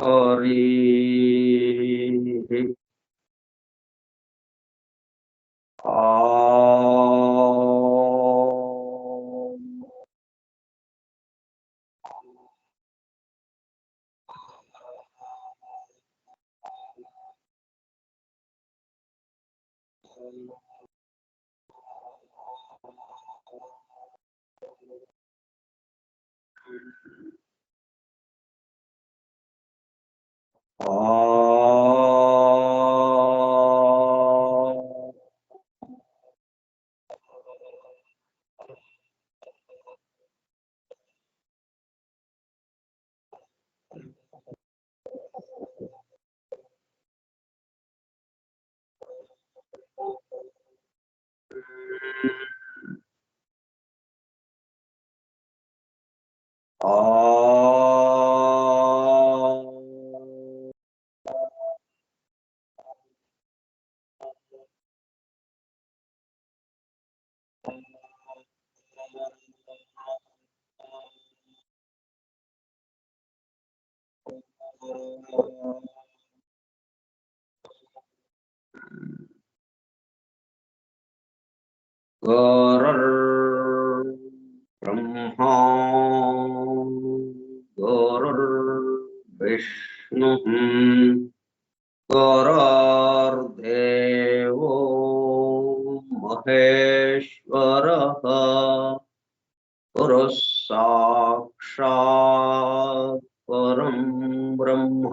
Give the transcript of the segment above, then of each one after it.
हरिः गुरुर्ब्रह्मा गुरुर्विष्णुः गुरुर्देवो महेश्वरः गुरुः साक्षात् परं ब्रह्म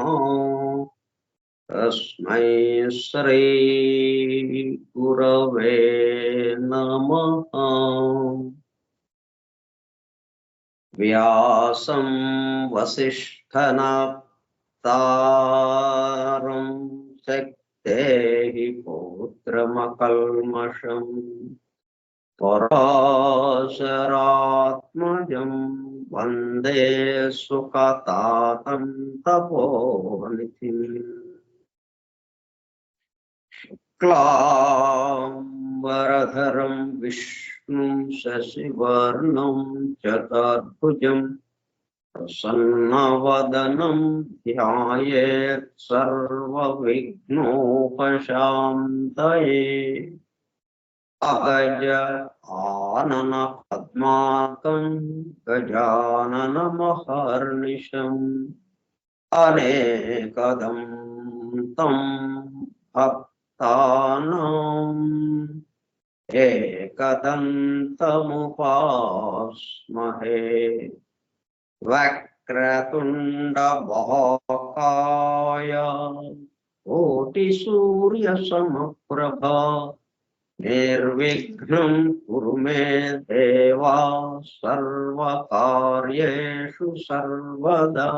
तस्मै श्री गुरवे नमः। व्यासं वसिष्ठनप्तारं शक्तेः पौत्रमकल्मषम् पराशरात्मजं वन्दे सुखतातं तपोनिधिम्। शुक्लाम्बरधरं विष्णुं शशिवर्णं चतुर्भुजं प्रसन्नवदनं ध्यायेत् सर्वविघ्नोपशान्तये। अगज आनन पद्मार्कं गजाननमहर्निशम् अनेकदं तं भक्तानाम् एकदन्तमुपास्महे। वक्रतुण्डमहाकाय कोटिसूर्यसमप्रभा निर्विघ्नं कुरु मे देवा सर्वकार्येषु सर्वदा।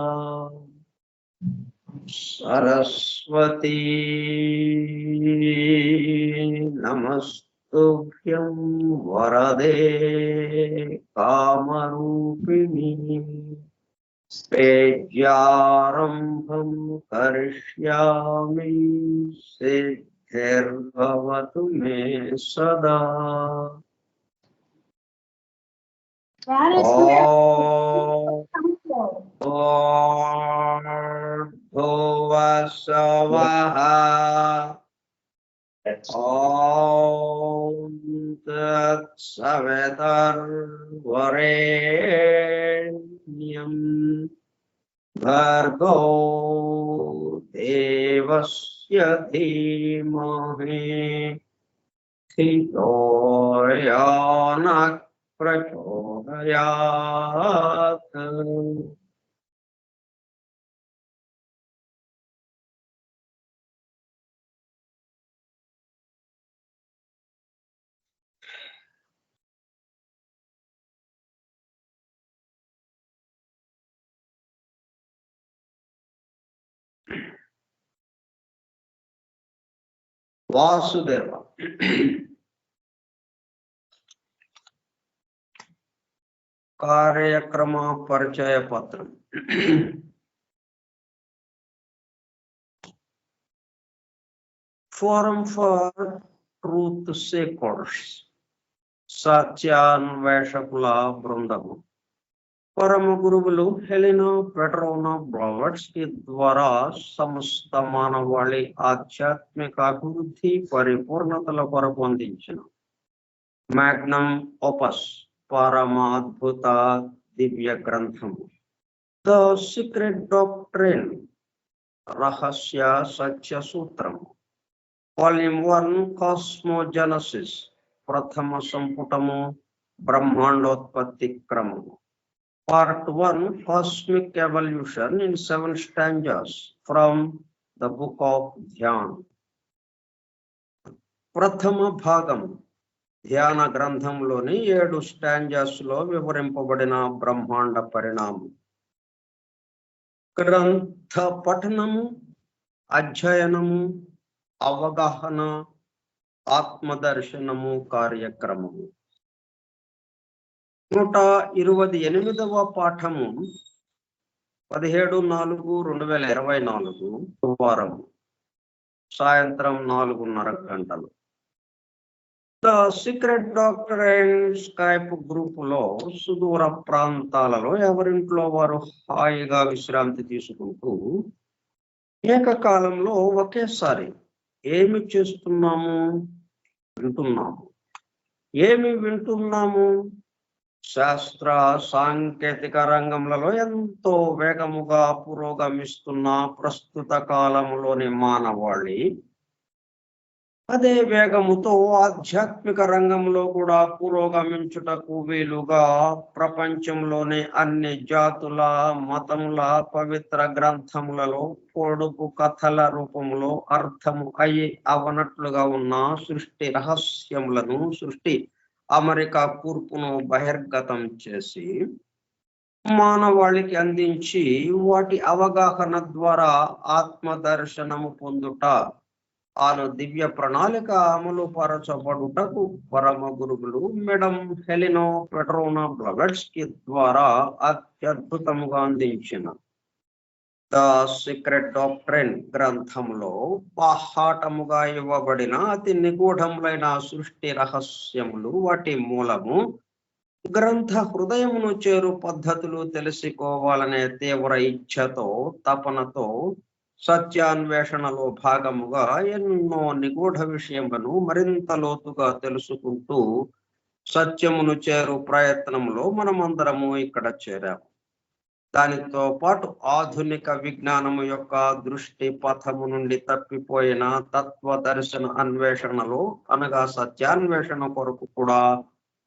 सरस्वती नमस्तुभ्यं वरदे कामरूपिणी। तेज्यारम्भं करिष्यामि सिद्धिर्भवतु मे सदा। भुवस्सवः ॐ तत्सवितुर्वरेण्यं भर्गो देवस्य धीमहि धियो यो नः प्रचोदयात्। वासुदेव कार्यक्रम परिचय पत्र। Forum for Truth Seekers, Satyanveshakula Brundavan. పరమ గురువులు హెలినా పెట్రోనా బ్లావెట్స్కీ ద్వారా సమస్త మానవాళి ఆధ్యాత్మిక అభివృద్ధి పరిపూర్ణతల కొరకు అందించిన మ్యాగ్నమ్ ఓపస్ పరమాద్భుత దివ్య గ్రంథము ద సీక్రెట్ డాక్ట్రిన్ రహస్య సత్య సూత్రము వాల్యూమ్ 1 కాస్మోజెనసిస్ ప్రథమ సంపుటము బ్రహ్మాండోత్పత్తి క్రమము Part 1 Cosmic Evolution in 7 stanzas from the Book of Dhyan. ప్రథమ భాగం ధ్యాన గ్రంథంలోని 7 స్టాంజాస్ లో వివరింపబడిన బ్రహ్మాండ పరిణామం. గ్రంథ పఠనము, అధ్యయనము, అవగాహన, ఆత్మదర్శనము కార్యక్రమము. 128వ పాఠము 17/4/2024 గురువారం సాయంత్రం 4:30 గంటలు. The secret doctrine Skype group లో సుదూర ప్రాంతాలలో ఎవరింట్లో వారు హాయిగా విశ్రాంతి తీసుకుంటూ ఏకకాలంలో ఒకేసారి ఏమి చేస్తున్నాము, వింటున్నాము. ఏమి వింటున్నాము? శాస్త్ర సాంకేతిక రంగంలో ఎంతో వేగముగా పురోగమిస్తున్న ప్రస్తుత కాలంలోని మానవాళి అదే వేగముతో ఆధ్యాత్మిక రంగంలో కూడా పురోగమించుటకు వీలుగా ప్రపంచంలోని అన్ని జాతుల మతముల పవిత్ర గ్రంథములలో పొడుపు కథల రూపంలో అర్థము అయి అవనట్లుగా ఉన్న సృష్టి రహస్యములను సృష్టి అమెరికా కూర్పును బహిర్గతం చేసి మానవాళికి అందించి వాటి అవగాహన ద్వారా ఆత్మదర్శనము పొందుట ఆను దివ్య ప్రణాళిక అమలు పరచబడుటకు పరమ గురువులు మేడం హెలినా పెట్రోనా బ్లావెట్స్కీ ద్వారా అత్యద్భుతముగా అందించిన ద సీక్రెట్ డాక్ట్రిన్ గ్రంథంలో బాహాటముగా ఇవ్వబడిన అతి నిగూఢములైన సృష్టి రహస్యములు, వాటి మూలము, గ్రంథ హృదయమును చేరు పద్ధతులు తెలుసుకోవాలనే తీవ్ర ఇచ్ఛతో తపనతో సత్యాన్వేషణలో భాగముగా ఎన్నో నిగూఢ విషయములను మరింత లోతుగా తెలుసుకుంటూ సత్యమును చేరు ప్రయత్నంలో మనమందరము ఇక్కడ చేరాము. దానితో పాటు ఆధునిక విజ్ఞానము యొక్క దృష్టి పథము నుండి తప్పిపోయిన తత్వ దర్శన అన్వేషణలో అనగా సత్యాన్వేషణ కొరకు కూడా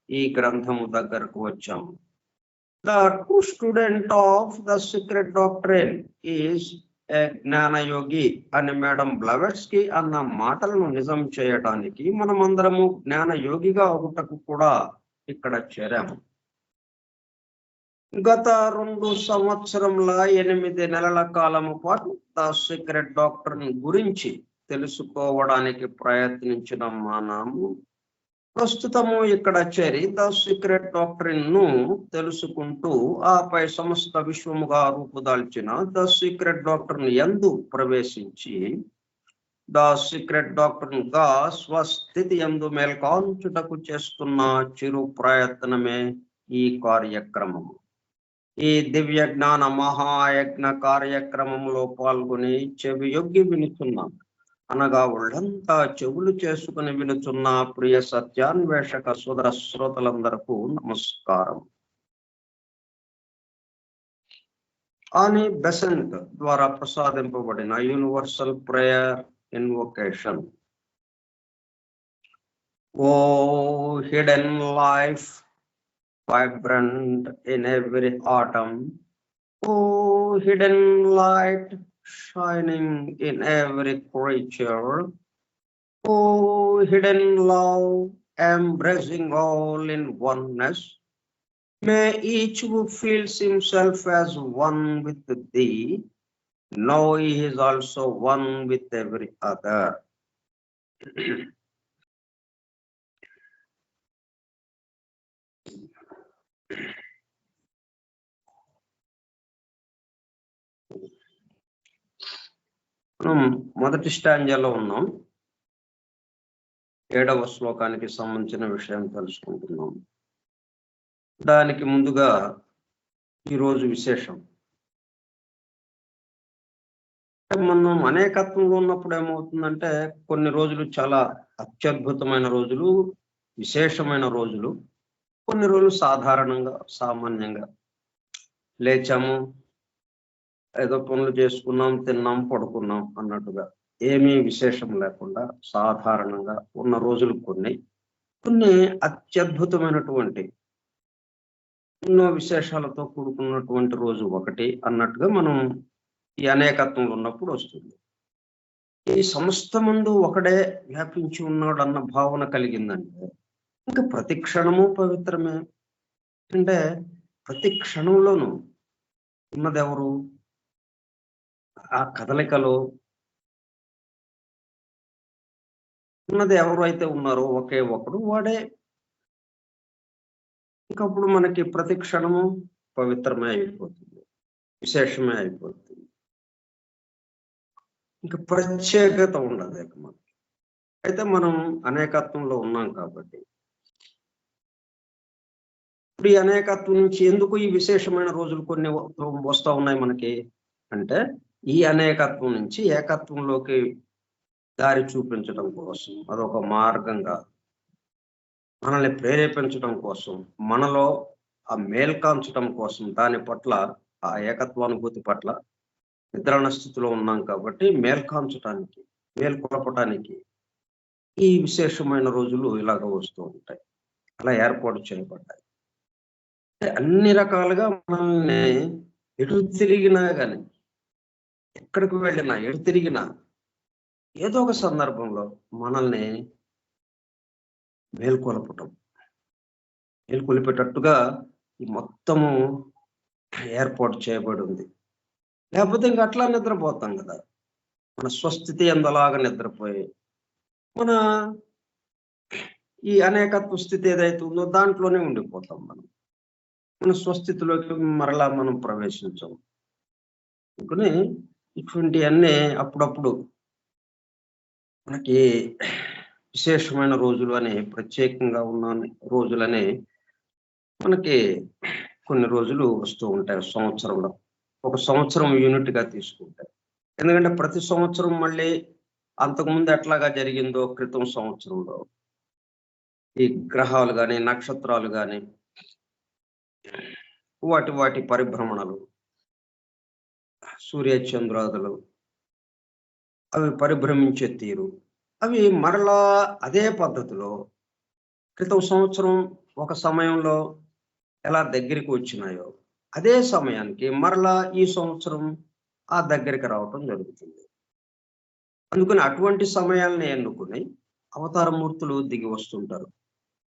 ఈ గ్రంథము దగ్గరకు వచ్చాము. The true student of the secret doctrine is a జ్ఞానయోగి అని మేడం బ్లావెట్స్కీ అన్న మాటలను నిజం చేయడానికి మనమందరము జ్ఞానయోగిగా ఒకటకు కూడా ఇక్కడ చేరాము. గత 2 సంవత్సరముల 8 నెలల కాలము పాటు ద సీక్రెట్ డాక్టర్ని గురించి తెలుసుకోవడానికి ప్రయత్నించిన మనము ప్రస్తుతము ఇక్కడ చేరి ద సీక్రెట్ డాక్టరీన్ ను తెలుసుకుంటూ ఆపై సమస్త విశ్వముగా రూపుదాల్చిన ద సీక్రెట్ డాక్టరీన్ యందు ప్రవేశించి ద సీక్రెట్ డాక్టరీన్ గా స్వస్థితి యందు మేల్కాంచుటకు చేస్తున్న చిరు ప్రయత్నమే ఈ కార్యక్రమము. ఈ దివ్య జ్ఞాన మహాయజ్ఞ కార్యక్రమంలో పాల్గొని చెవి యొగ్గి వినుచున్నాం అనగా ఒళ్ళంతా చెవులు చేసుకుని వినుచున్న ప్రియ సత్యాన్వేషక సోదర శ్రోతలందరకు నమస్కారం. ఆని బెసెంట్ ద్వారా ప్రసాదింపబడిన universal prayer invocation. O hidden life vibrant in every atom, oh hidden light shining in every creature, oh hidden love embracing all in oneness, may each who feels himself as one with thee know he is also one with every other. మనం మొదటి స్టాంజాలో ఉన్నాం. 7వ శ్లోకానికి సంబంధించిన విషయం తెలుసుకుంటున్నాం. దానికి ముందుగా ఈ రోజు విశేషం. మనం అనేకత్వంలో ఉన్నప్పుడు ఏమవుతుందంటే కొన్ని రోజులు చాలా అత్యద్భుతమైన రోజులు, విశేషమైన రోజులు. కొన్ని రోజులు సాధారణంగా, సామాన్యంగా లేచాము, ఏదో పనులు చేసుకున్నాం, తిన్నాం, పడుకున్నాం అన్నట్టుగా ఏమీ విశేషం లేకుండా సాధారణంగా ఉన్న రోజులు కొన్ని. కొన్ని అత్యద్భుతమైనటువంటి ఎన్నో విశేషాలతో కూడుకున్నటువంటి రోజు ఒకటి అన్నట్టుగా మనం ఈ అనేకత్వంలో ఉన్నప్పుడు వస్తుంది. ఈ సమస్తమందు ఒకడే వ్యాపించి ఉన్నాడు అన్న భావన కలిగిందంటే ఇంకా ప్రతి క్షణము పవిత్రమే. అంటే ప్రతి క్షణంలోనూ ఉన్నదెవరు? ఆ కదలికలో ఉన్నది ఎవరు అయితే ఉన్నారో ఒకే ఒకడు, వాడే. ఇంకప్పుడు మనకి ప్రతి క్షణము పవిత్రమే అయిపోతుంది, విశేషమే అయిపోతుంది. ఇంకా ప్రత్యేకత ఉండదు ఇక మనకి. అయితే మనం అనేకత్వంలో ఉన్నాం కాబట్టి ఇప్పుడు ఈ అనేకత్వం నుంచి ఎందుకు ఈ విశేషమైన రోజులు కొన్ని వస్తూ ఉన్నాయి మనకి అంటే, ఈ అనేకత్వం నుంచి ఏకత్వంలోకి దారి చూపించడం కోసం, అదొక మార్గంగా మనల్ని ప్రేరేపించడం కోసం, మనలో ఆ మేల్కాంచడం కోసం, దాని పట్ల ఆ ఏకత్వానుభూతి పట్ల నిద్రాణ స్థితిలో ఉన్నాం కాబట్టి మేల్కాంచటానికి, మేల్కొలపటానికి ఈ విశేషమైన రోజులు ఇలాగ వస్తూ ఉంటాయి. అలా ఏర్పాటు చేయబడ్డాయి. అన్ని రకాలుగా మనల్ని ఎటు తిరిగినా కానీ, ఎక్కడికి వెళ్ళినా, ఎటు తిరిగినా ఏదో ఒక సందర్భంలో మనల్ని మేల్కొలపటం, మేల్కొలిపేటట్టుగా ఈ మొత్తము ఏర్పాటు చేయబడి ఉంది. లేకపోతే ఇంక అట్లా నిద్రపోతాం కదా. మన స్వస్థితి ఎందలాగా నిద్రపోయి మన ఈ అనేకత్వ స్థితి ఏదైతే ఉందో దాంట్లోనే ఉండిపోతాం. మన స్వస్థితిలోకి మరలా మనం ప్రవేశించము. అందుకని ఇటువంటివన్నీ అప్పుడప్పుడు మనకి విశేషమైన రోజులు అని, ప్రత్యేకంగా ఉన్న రోజులని మనకి కొన్ని రోజులు వస్తూ ఉంటాయి సంవత్సరంలో. ఒక సంవత్సరం యూనిట్గా తీసుకుంటాయి. ఎందుకంటే ప్రతి సంవత్సరం మళ్ళీ అంతకుముందు ఎట్లాగా జరిగిందో క్రితం సంవత్సరంలో ఈ గ్రహాలు కానీ, నక్షత్రాలు కానీ, వాటి పరిభ్రమణలు, సూర్య చంద్రాదులు అవి పరిభ్రమించే తీరు, అవి మరలా అదే పద్ధతిలో క్రితం సంవత్సరం ఒక సమయంలో ఎలా దగ్గరికి వచ్చినాయో అదే సమయానికి మరలా ఈ సంవత్సరం ఆ దగ్గరికి రావటం జరుగుతుంది. అందుకని అటువంటి సమయాలను ఎన్నుకుని అవతారమూర్తులు దిగి వస్తుంటారు.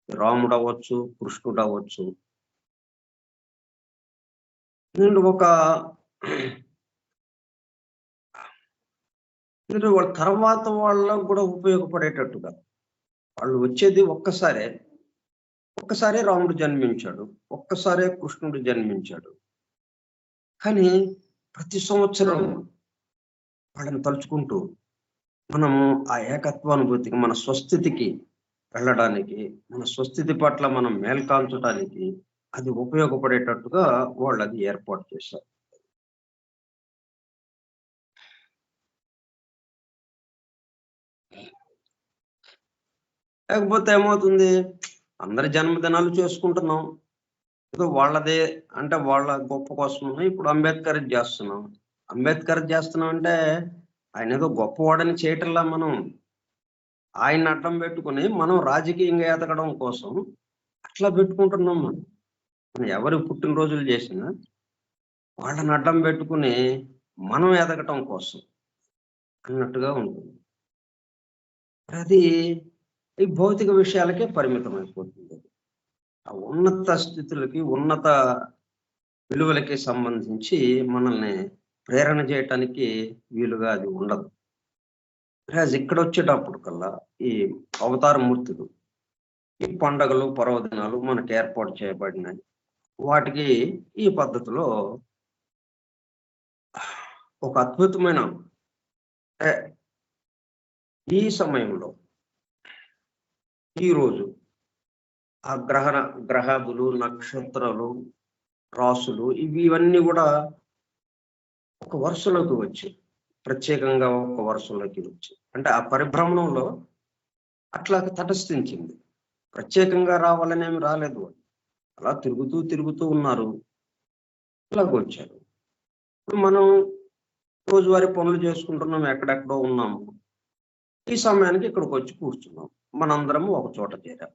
రాముడు అవ్వచ్చు, కృష్ణుడు అవ్వచ్చు. ఒక వాళ్ళ తర్వాత వాళ్ళకు కూడా ఉపయోగపడేటట్టుగా వాళ్ళు వచ్చేది ఒక్కసారే రాముడు జన్మించాడు, ఒక్కసారే కృష్ణుడు జన్మించాడు. కానీ ప్రతి సంవత్సరం వాళ్ళని తలుచుకుంటూ మనము ఆ ఏకత్వానుభూతికి, మన స్వస్థితికి వెళ్ళడానికి, మన స్వస్థితి పట్ల మనం మేల్కాంచడానికి అది ఉపయోగపడేటట్టుగా వాళ్ళు అది ఏర్పాటు చేశారు. లేకపోతే ఏమవుతుంది, అందరి జన్మదినాలు చేసుకుంటున్నాం, ఏదో వాళ్ళదే అంటే వాళ్ళ గొప్ప కోసం. ఇప్పుడు అంబేద్కర్ చేస్తున్నాం అంటే ఆయన ఏదో గొప్పవాడని చేయటంలా మనం ఆయన అడ్డం పెట్టుకుని మనం రాజకీయంగా ఎదగడం కోసం అట్లా పెట్టుకుంటున్నాం. మనం ఎవరి పుట్టినరోజులు చేసినా వాళ్ళని అడ్డం పెట్టుకుని మనం ఎదగటం కోసం అన్నట్టుగా ఉంటుంది. అది ఈ భౌతిక విషయాలకే పరిమితం అయిపోతుంది. ఆ ఉన్నత స్థితులకి, ఉన్నత విలువలకి సంబంధించి మనల్ని ప్రేరణ చేయటానికి వీలుగా అది ఉండదు. ఇక్కడ వచ్చేటప్పుడు కల్లా ఈ అవతార మూర్తులు, ఈ పండగలు, పర్వదినాలు మనకు ఏర్పాటు చేయబడినాయి. వాటికి ఈ పద్ధతిలో ఒక అద్భుతమైన ఈ సమయంలో ఈరోజు ఆ గ్రహాదులు, నక్షత్రాలు, రాసులు ఇవన్నీ కూడా ఒక వరుసలోకి వచ్చి ప్రత్యేకంగా ఒక వరుసలోకి వచ్చి అంటే ఆ పరిభ్రమణంలో అట్లా తటస్థించింది. ప్రత్యేకంగా రావాలనేమి రాలేదు. అలా తిరుగుతూ తిరుగుతూ ఉన్నారు. ఇలాగొచ్చారు. ఇప్పుడు మనం రోజువారీ పనులు చేసుకుంటున్నాం, ఎక్కడెక్కడో ఉన్నాము. ఈ సమయానికి ఇక్కడికి వచ్చి కూర్చున్నాం. మనందరము ఒక చోట చేరాం.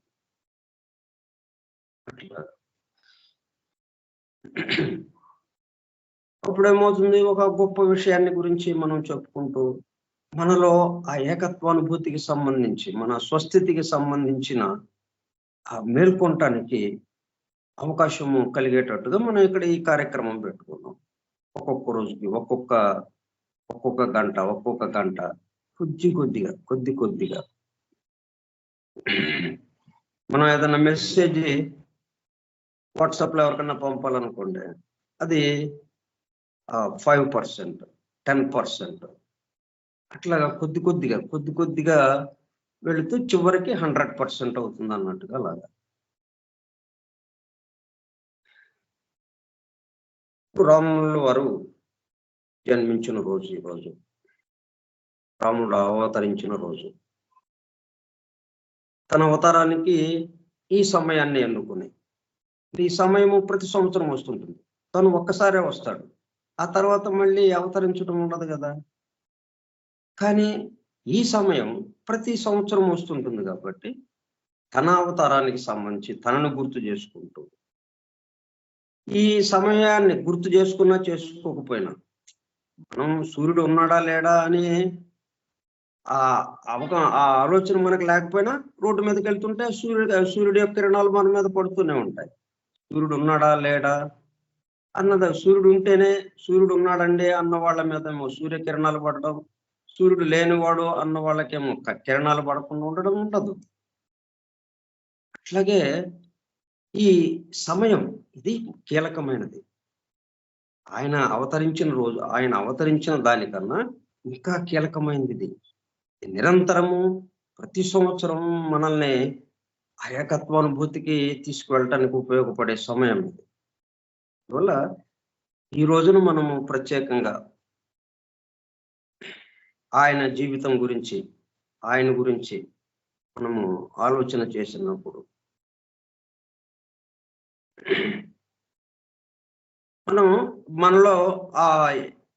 అట్లా అప్పుడేమవుతుంది, ఒక గొప్ప విషయాన్ని గురించి మనం చెప్పుకుంటూ మనలో ఆ ఏకత్వానుభూతికి సంబంధించి మన స్వస్థితికి సంబంధించిన ఆ మేల్కొనటానికి అవకాశము కలిగేటట్టుగా మనం ఇక్కడ ఈ కార్యక్రమం పెట్టుకున్నాం. ఒక్కొక్క రోజుకి ఒక్కొక్క గంట కొద్దిగా మనం ఏదైనా మెసేజ్ వాట్సాప్లో ఎవరికన్నా పంపాలనుకోండి, అది 5%, 10%, అట్లాగా కొద్దిగా వెళుతూ చివరికి 100% అవుతుంది అన్నట్టుగా. అలాగా రాముల వారు జన్మించిన రోజు ఈరోజు, రాముడు అవతరించిన రోజు. తన అవతారానికి ఈ సమయాన్ని ఎన్నుకుని, ఈ సమయము ప్రతి సంవత్సరం వస్తుంటుంది. తను ఒక్కసారే వస్తాడు, ఆ తర్వాత మళ్ళీ అవతరించడం ఉండదు కదా. కానీ ఈ సమయం ప్రతి సంవత్సరం వస్తుంటుంది కాబట్టి తన అవతారానికి సంబంధించి తనను గుర్తు చేసుకుంటూ, ఈ సమయాన్ని గుర్తు చేసుకున్నా చేసుకోకపోయినా, మనం సూర్యుడు ఉన్నాడా లేడా అని ఆ ఆలోచన మనకు లేకపోయినా రోడ్డు మీదకి వెళ్తుంటే సూర్యుడి యొక్క కిరణాలు మన మీద పడుతూనే ఉంటాయి. సూర్యుడు ఉన్నాడా లేడా అన్నది, సూర్యుడు ఉంటేనే సూర్యుడు ఉన్నాడండి అన్న వాళ్ళ మీదేమో సూర్యకిరణాలు పడడం, సూర్యుడు లేనివాడు అన్న వాళ్ళకేమో కిరణాలు పడకుండా ఉండడం ఉండదు. అట్లాగే ఈ సమయం ఇది కీలకమైనది. ఆయన అవతరించిన రోజు, ఆయన అవతరించిన దానికన్నా ఇంకా కీలకమైనది ఇది. నిరంతరము ప్రతి సంవత్సరం మనల్ని ఆ ఏకత్వానుభూతికి తీసుకువెళ్ళటానికి ఉపయోగపడే సమయం ఇది. అందువల్ల ఈ రోజున మనము ప్రత్యేకంగా ఆయన జీవితం గురించి, ఆయన గురించి మనము ఆలోచన చేసినప్పుడు మనం మనలో ఆ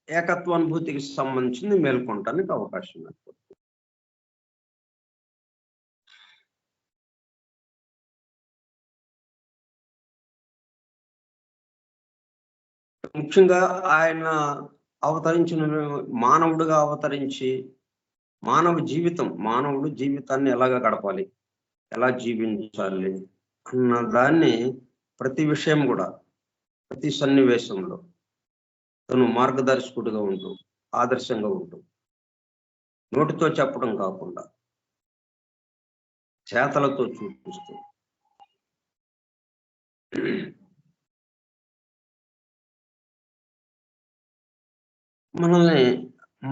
ఏకత్వానుభూతికి సంబంధించింది మేల్కొనటానికి అవకాశం ఉంది. ముఖ్యంగా ఆయన అవతరించిన మానవుడిగా అవతరించి మానవుడు జీవితాన్ని ఎలాగ గడపాలి, ఎలా జీవించాలి అన్న దాన్ని ప్రతి విషయం కూడా, ప్రతి సన్నివేశంలో తను మార్గదర్శకుడిగా ఉంటూ, ఆదర్శంగా ఉంటూ, నోటితో చెప్పడం కాకుండా చేతలతో చూపిస్తూ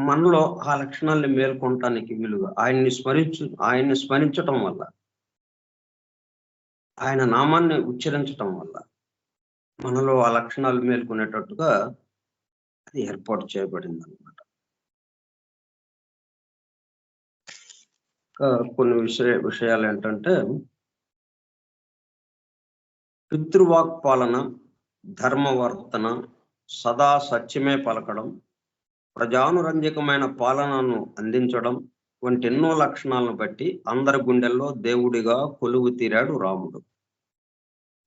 మనలో ఆ లక్షణాలను మేల్కొనటానికి వీలుగా ఆయన్ని స్మరించటం వల్ల, ఆయన నామాన్ని ఉచ్చరించటం వల్ల మనలో ఆ లక్షణాలు మేల్కొనేటట్టుగా అది ఏర్పాటు చేయబడింది అనమాట. కొన్ని విషయాలు ఏంటంటే, పితృవాక్ పాలన, ధర్మవర్తన, సదా సత్యమే పలకడం, ప్రజానురంజకమైన పాలనను అందించడం వంటి ఎన్నో లక్షణాలను బట్టి అందరి గుండెల్లో దేవుడిగా కొలువు తీరాడు రాముడు.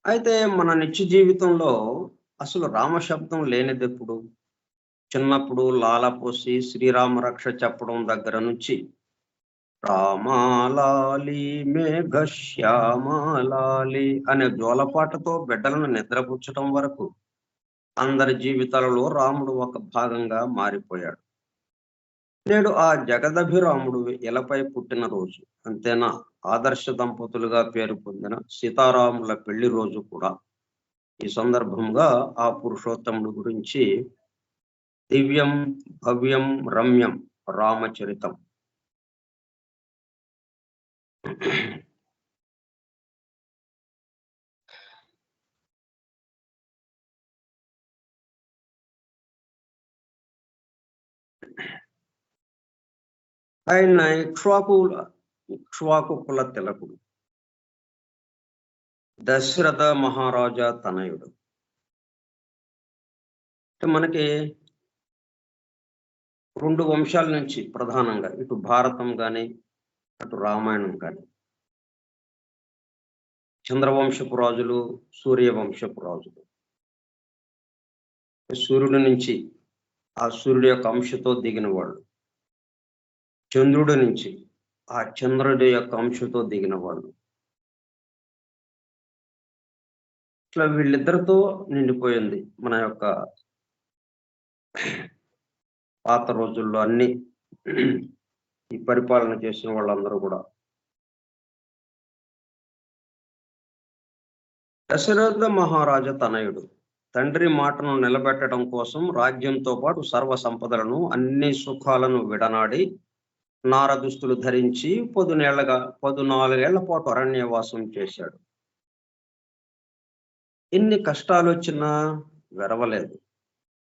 అయితే మన నిత్య జీవితంలో అసలు రామశబ్దం లేనిదెప్పుడు? చిన్నప్పుడు లాలపోసి శ్రీరామ రక్ష చెప్పడం దగ్గర నుంచి రామాలాలి మేఘశ్యామాలాలి అనే జోలపాటతో బిడ్డలను నిద్రపుచ్చటం వరకు అందరి జీవితాలలో రాముడు ఒక భాగంగా మారిపోయాడు. నేడు ఆ జగదభిరాముడు ఇలపై పుట్టిన రోజు, అంతేనా ఆదర్శ దంపతులుగా పేరు పొందిన సీతారాముల పెళ్లి రోజు కూడా. ఈ సందర్భంగా ఆ పురుషోత్తముడు గురించి దివ్యం భవ్యం రమ్యం రామచరితం ఆయన ఇక్ష్వాకు కుల తిలకుడు, దశరథ మహారాజా తనయుడు. మనకి 2 వంశాల నుంచి ప్రధానంగా, ఇటు భారతం కానీ అటు రామాయణం కానీ, చంద్రవంశపు రాజులు, సూర్యవంశపు రాజులు. సూర్యుడి నుంచి ఆ సూర్యుడి యొక్క అంశతో దిగిన వాళ్ళు, చంద్రుడి నుంచి ఆ చంద్రుడి యొక్క అంశతో దిగిన వాళ్ళు. ఇట్లా వీళ్ళిద్దరితో నిండిపోయింది మన యొక్క పాత రోజుల్లో. అన్ని ఈ పరిపాలన చేసిన వాళ్ళందరూ కూడా. దశరథ మహారాజా తనయుడు తండ్రి మాటను నిలబెట్టడం కోసం రాజ్యంతో పాటు సర్వ సంపదలను, అన్ని సుఖాలను విడనాడి నార దుస్తులు ధరించి 14 ఏళ్ల పాటు అరణ్యవాసం చేశాడు. ఎన్ని కష్టాలు వచ్చినా వెరవలేదు.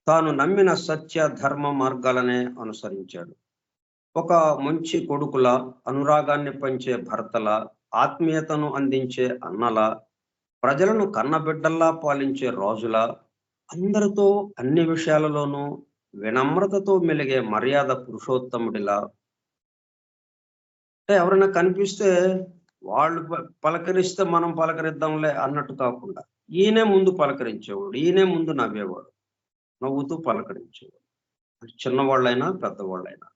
తాను నమ్మిన సత్య ధర్మ మార్గాలనే అనుసరించాడు. ఒక మంచి కొడుకుల, అనురాగాన్ని పంచే భర్తల, ఆత్మీయతను అందించే అన్నల, ప్రజలను కన్నబిడ్డల్లా పాలించే రాజుల, అందరితో అన్ని విషయాలలోనూ వినమ్రతతో మెలిగే మర్యాద పురుషోత్తముడిలా. ఎవరైనా కనిపిస్తే వాళ్ళు పలకరిస్తే మనం పలకరిద్దాంలే అన్నట్టు కాకుండా, ఈయనే ముందు పలకరించేవాడు, ఈయనే ముందు నవ్వేవాడు, నవ్వుతూ పలకరించేవాడు. చిన్నవాళ్ళైనా పెద్దవాళ్ళైనా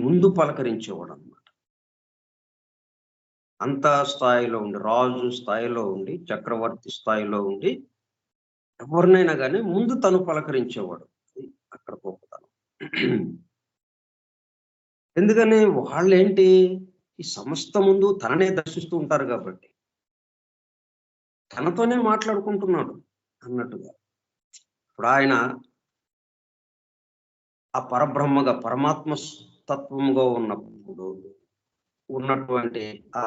ముందు పలకరించేవాడు అన్నమాట. అంత స్థాయిలో ఉండి, రాజు స్థాయిలో ఉండి, చక్రవర్తి స్థాయిలో ఉండి, ఎవరినైనా కానీ ముందు తను పలకరించేవాడు. అక్కడ గొప్పతనం. ఎందుకని వాళ్ళేంటి, ఈ సమస్త ముందు తననే దర్శిస్తూ ఉంటారు కాబట్టి తనతోనే మాట్లాడుకుంటున్నాడు అన్నట్టుగా. ఇప్పుడు ఆయన ఆ పరబ్రహ్మగా, పరమాత్మ తత్వంగా ఉన్నటువంటి ఆ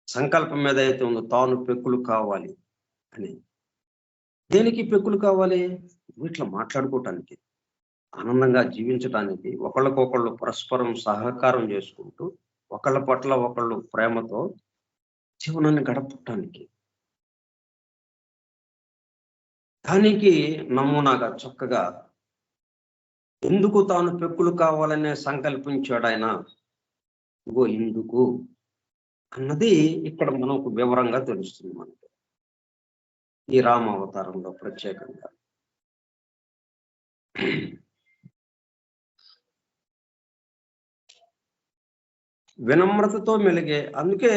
సంకల్పం మీద అయితే ఉందో, తాను పెక్కులు కావాలి అని. దేనికి పెక్కులు కావాలి? వీటిలో మాట్లాడుకోవటానికి, ఆనందంగా జీవించటానికి, ఒకళ్ళకొకళ్ళు పరస్పరం సహకారం చేసుకుంటూ, ఒకళ్ళ పట్ల ఒకళ్ళు ప్రేమతో జీవనాన్ని గడపటానికి. దానికి నమూనాగా చక్కగా ఎందుకు తాను పెక్కులు కావాలనే సంకల్పించాడు ఆయన, ఎందుకు అన్నది ఇక్కడ మనకు వివరంగా తెలుస్తుంది మనకి ఈ రామావతారంలో ప్రత్యేకంగా. వినమ్రతతో మెలిగే, అందుకే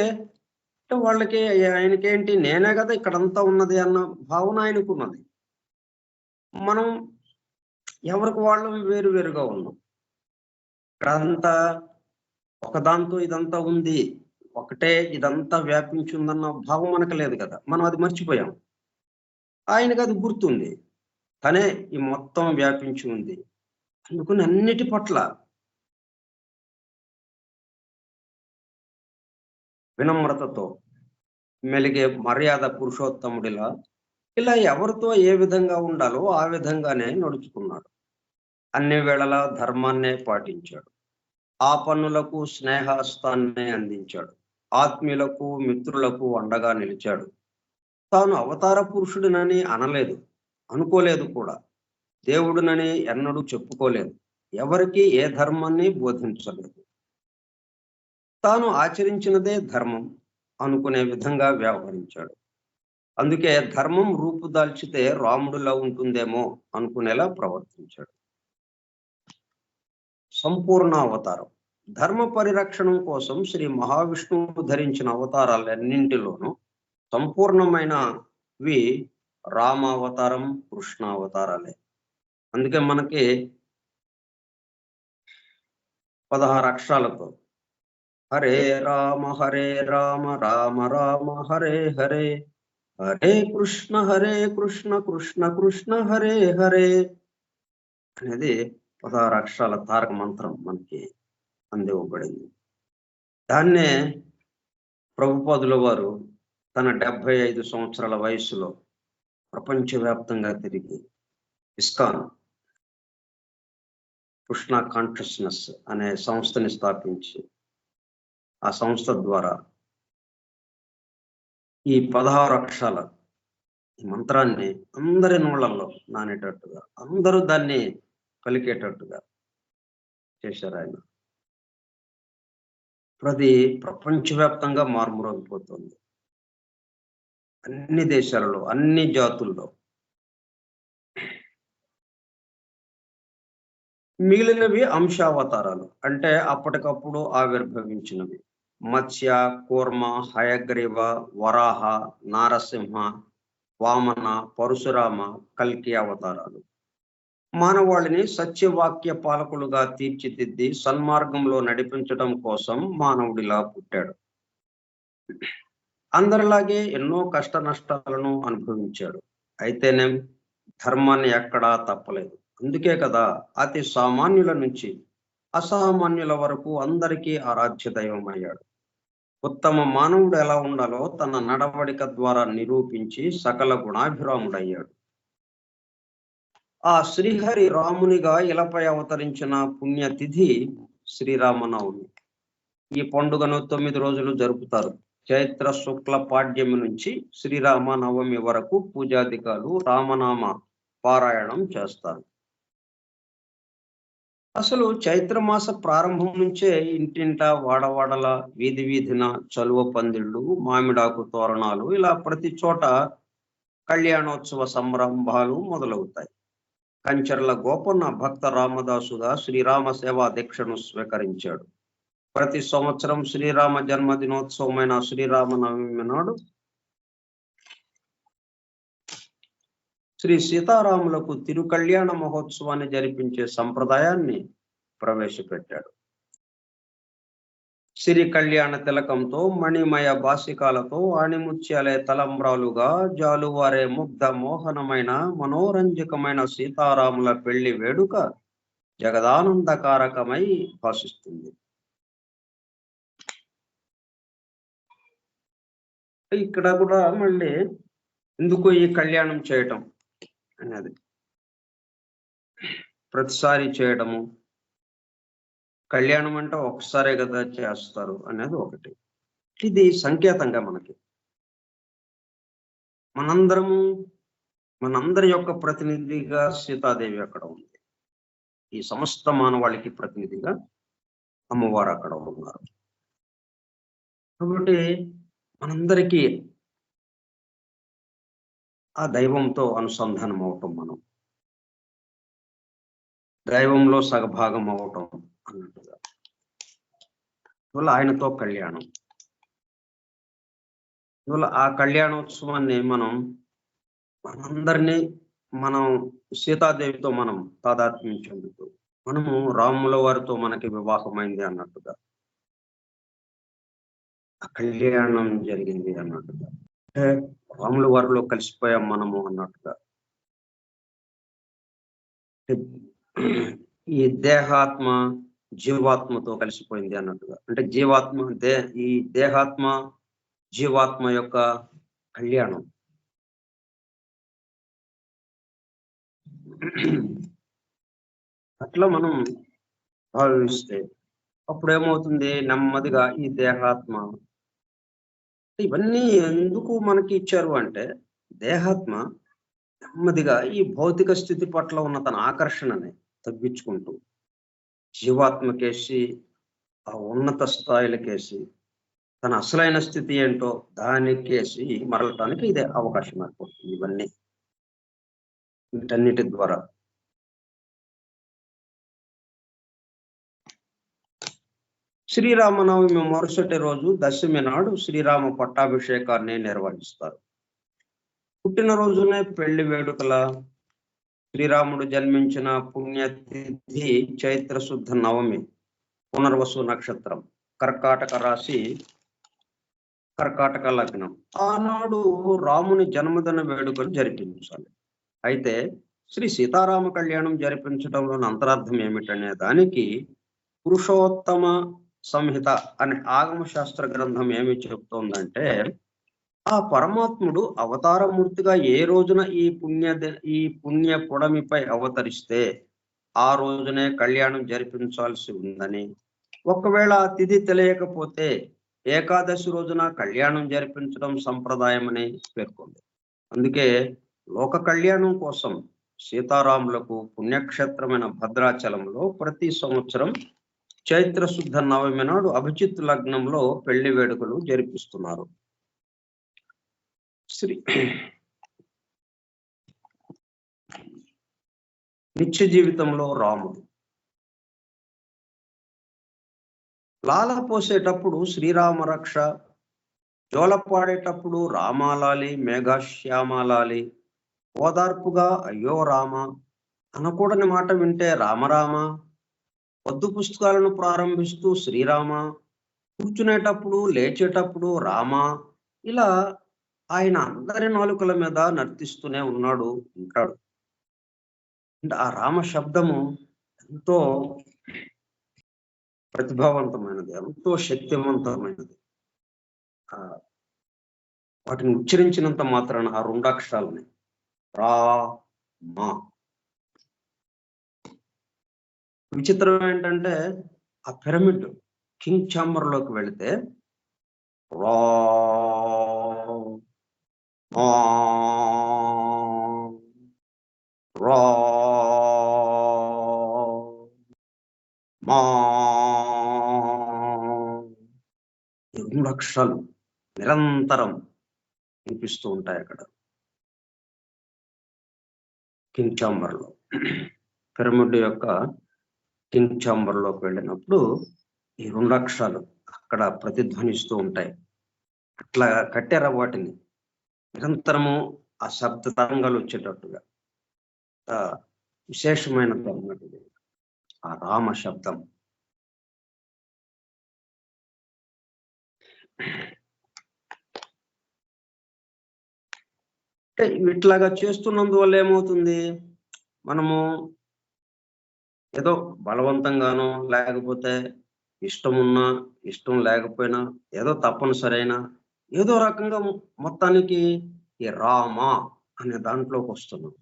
వాళ్ళకి ఆయనకేంటి, నేనే కదా ఇక్కడంతా ఉన్నది అన్న భావన ఆయనకున్నది. మనం ఎవరికి వాళ్ళం వేరువేరుగా ఉన్నాం. ఇక్కడంతా ఒకదాంతో ఇదంతా ఉంది, ఒకటే ఇదంతా వ్యాపించి ఉందన్న భావం మనకు లేదు కదా, మనం అది మర్చిపోయాం. ఆయనకు అది గుర్తుంది, తనే ఈ మొత్తం వ్యాపించి ఉంది. అందుకని అన్నిటి పట్ల వినమ్రతతో మెలిగే మర్యాద పురుషోత్తముడిలా, ఇలా ఎవరితో ఏ విధంగా ఉండాలో ఆ విధంగానే నడుచుకున్నాడు. అన్ని వేళలా ధర్మాన్నే పాటించాడు. ఆపన్నులకు స్నేహస్తాన్నే అందించాడు. ఆత్మీయులకు, మిత్రులకు అండగా నిలిచాడు. తాను అవతార పురుషుడినని అనలేదు, అనుకోలేదు కూడా. దేవుడినని ఎన్నడూ చెప్పుకోలేదు. ఎవరికి ఏ ధర్మాన్ని బోధించలేదు. తాను ఆచరించినదే ధర్మం అనుకునే విధంగా వ్యవహరించాడు. అందుకే ధర్మం రూపుదాల్చితే రాముడిలా ఉంటుందేమో అనుకునేలా ప్రవర్తించాడు. సంపూర్ణ అవతారం. ధర్మ పరిరక్షణం కోసం శ్రీ మహావిష్ణువు ధరించిన అవతారాలన్నింటిలోనూ సంపూర్ణమైనవి రామావతారం, కృష్ణావతారాలే. అందుకే మనకి 16 అక్షరాలతో హరే రామ రామ రామ హరే హరే, హరే కృష్ణ కృష్ణ కృష్ణ హరే హరే అనేది 16 అక్షరాల తారక మంత్రం మనకి అందివ్వబడింది. దాన్నే ప్రభుపాదుల వారు తన 75 సంవత్సరాల వయసులో ప్రపంచవ్యాప్తంగా తిరిగి ఇస్కాన్ కృష్ణ కాన్షియస్నెస్ అనే సంస్థని స్థాపించి ఆ సంస్థ ద్వారా ఈ 16 అక్షరాల ఈ మంత్రాన్ని అందరి నోళ్లలో నానేటట్టుగా అందరూ దాన్ని పలికేటట్టుగా చేశారు ఆయన. అది ప్రపంచవ్యాప్తంగా మారుమోగిపోతుంది. అన్ని దేశాలలో, అన్ని జాతుల్లో. మిగిలినవి అంశావతారాలు, అంటే అప్పటికప్పుడు ఆవిర్భవించినవి. మత్స్య, కూర్మ, హయగ్రీవ, వరాహ, నారసింహ, వామన, పరశురామ, కల్కి అవతారాలు. మానవాళిని సత్యవాక్య పాలకులుగా తీర్చిదిద్ది సన్మార్గంలో నడిపించడం కోసం మానవుడిలా పుట్టాడు. అందరిలాగే ఎన్నో కష్ట నష్టాలను అనుభవించాడు. అయితేనేం ధర్మాన్ని ఎక్కడా తప్పలేదు. అందుకే కదా అతి సామాన్యుల నుంచి అసామాన్యుల వరకు అందరికీ ఆరాధ్య దైవం అయ్యాడు. ఉత్తమ మానవుడు ఎలా ఉండాలో తన నడవడిక ద్వారా నిరూపించి సకల గుణాభిరాముడయ్యాడు. ఆ శ్రీహరి రామునిగా ఇలపై అవతరించిన పుణ్యతిథి శ్రీరామనవమి. ఈ పండుగను 9 రోజులు జరుపుతారు. చైత్ర శుక్ల పాడ్యమి నుంచి శ్రీరామ నవమి వరకు పూజాధికాలు రామనామ పారాయణం చేస్తారు. అసలు చైత్రమాస ప్రారంభం నుంచే ఇంటింట, వాడవాడల, వీధి వీధిన చలువ పందిళ్ళు, మామిడాకు తోరణాలు, ఇలా ప్రతి చోట కళ్యాణోత్సవ సంరంభాలు మొదలవుతాయి. కంచర్ల గోపన్న భక్త రామదాసుగా శ్రీరామ సేవా దీక్షను స్వీకరించాడు. ప్రతి సంవత్సరం శ్రీరామ జన్మదినోత్సవమైన శ్రీరామనవమి నాడు శ్రీ సీతారాములకు తిరుకళ్యాణ మహోత్సవాన్ని జరిపించే సంప్రదాయాన్ని ప్రవేశపెట్టాడు. సిరి కళ్యాణ తిలకంతో, మణిమయ బాసికాలతో, ఆణిముత్యాలే తలంబ్రాలుగా జాలువారే ముగ్ధ మోహనమైన మనోరంజకమైన సీతారాముల పెళ్లి వేడుక జగదానందకారకమై భాషిస్తుంది. ఇక్కడ కూడా మళ్ళీ ఎందుకు ఈ కళ్యాణం చేయటం అనేది, ప్రతిసారి చేయడము, కళ్యాణం అంటే ఒకసారే కదా చేస్తారు అనేది ఒకటి. ఇది సంకేతంగా మనకి మనందరి యొక్క ప్రతినిధిగా సీతాదేవి అక్కడ ఉంది. ఈ సమస్త మానవాళికి ప్రతినిధిగా అమ్మవారు అక్కడ ఉన్నారు. కాబట్టి మనందరికీ ఆ దైవంతో అనుసంధానం అవటం, మనం దైవంలో సగభాగం అవటం అన్నట్టుగా, ఇవాళ ఆయనతో కళ్యాణం. ఇవాళ ఆ కళ్యాణోత్సవాన్ని మనందరినీ సీతాదేవితో మనం తాదాత్మ్యించేందుకు, మనము రాముల వారితో మనకి వివాహమైంది అన్నట్టుగా, ఆ కళ్యాణం జరిగింది అన్నట్టుగా, అంటే రాముల వారిలో కలిసిపోయాం మనము అన్నట్టుగా. ఈ దేహాత్మ జీవాత్మతో కలిసిపోయింది అన్నట్టుగా, అంటే ఈ దేహాత్మ జీవాత్మ యొక్క కళ్యాణం. అట్లా మనం భావిస్తే అప్పుడు ఏమవుతుంది, నెమ్మదిగా ఈ దేహాత్మ, ఇవన్నీ ఎందుకు మనకి ఇచ్చారు అంటే, దేహాత్మ నెమ్మదిగా ఈ భౌతిక స్థితి పట్ల ఉన్న తన ఆకర్షణని తగ్గించుకుంటూ జీవాత్మకేసి, ఆ ఉన్నత స్థాయిలకేసి, తన అసలైన స్థితి ఏంటో దానికేసి మరలటానికి ఇదే అవకాశం ఏర్పడుతుంది. ఇవన్నీ వీటన్నిటి ద్వారా శ్రీరామనవమి మరుసటి రోజు దశమి నాడు శ్రీరామ పట్టాభిషేకాన్ని నిర్వహిస్తారు. పుట్టినరోజునే పెళ్లి వేడుకల, శ్రీరాముడు జన్మించిన పుణ్యతిథి చైత్ర శుద్ధ నవమి, పునర్వసు నక్షత్రం, కర్కాటక రాశి, కర్కాటక లగ్నం. ఆనాడు రాముని జన్మదిన వేడుకలు జరిపించాలి. అయితే శ్రీ సీతారామ కళ్యాణం జరిపించడంలోని అంతరార్థం ఏమిటనే దానికి పురుషోత్తమ సంహిత అనే ఆగమ శాస్త్ర గ్రంథం ఏమి చెబుతోందంటే, ఆ పరమాత్ముడు అవతారమూర్తిగా ఏ రోజున ఈ పుణ్య పొడమిపై అవతరిస్తే ఆ రోజునే కళ్యాణం జరిపించాల్సి ఉందని, ఒకవేళ ఆ తిథి తెలియకపోతే ఏకాదశి రోజున కళ్యాణం జరిపించడం సంప్రదాయమని పేర్కొంది. అందుకే లోక కళ్యాణం కోసం సీతారాములకు పుణ్యక్షేత్రమైన భద్రాచలంలో ప్రతి సంవత్సరం చైత్ర శుద్ధ నవమి నాడు అభిజిత్ లగ్నంలో పెళ్లి వేడుకలు జరిపిస్తున్నారు. నిత్య జీవితంలో రాముడు లాల పోసేటప్పుడు శ్రీరామ రక్ష, జోలపాడేటప్పుడు రామాలాలి మేఘశ్యామాలాలి, ఓదార్పుగా అయ్యో రామ, అనకూడని మాట వింటే రామరామ, పొద్దు పుస్తకాలను ప్రారంభిస్తూ శ్రీరామ, కూర్చునేటప్పుడు లేచేటప్పుడు రామ, ఇలా ఆయన అందరి నాలుకల మీద నర్తిస్తూనే ఉంటాడు. అంటే ఆ రామ శబ్దము ఎంతో ప్రతిభావంతమైనది, ఎంతో శక్తివంతమైనది. వాటిని ఉచ్చరించినంత మాత్రాన ఆ రెండు అక్షరాలని రా మా. విచిత్రం ఏంటంటే ఆ పిరమిడ్ కింగ్ ఛాంబర్ లోకి వెళితే రా రా మా రెండు అక్షరాలు నిరంతరం వినిపిస్తూ ఉంటాయి అక్కడ కింగ్ ఛాంబర్ లో. పిరమిడ్ యొక్క కింగ్ ఛాంబర్ లోకి వెళ్ళినప్పుడు ఈ రెండు అక్షరాలు అక్కడ ప్రతిధ్వనిస్తూ ఉంటాయి. అట్లా కట్టారా వాటిని నిరంతరము ఆ శబ్ద తరంగాలు వచ్చేటట్టుగా. విశేషమైనది అన్నట్టుగా ఆ రామ శబ్దం. అంటే ఇట్లాగా చేస్తున్నందువల్ల ఏమవుతుంది, మనము ఏదో బలవంతంగానో లేకపోతే ఇష్టం ఉన్నా ఇష్టం లేకపోయినా ఏదో తప్పనిసరైన ఏదో రకంగా మొత్తానికి ఈ రామ అనే దాంట్లోకి వస్తున్నాం,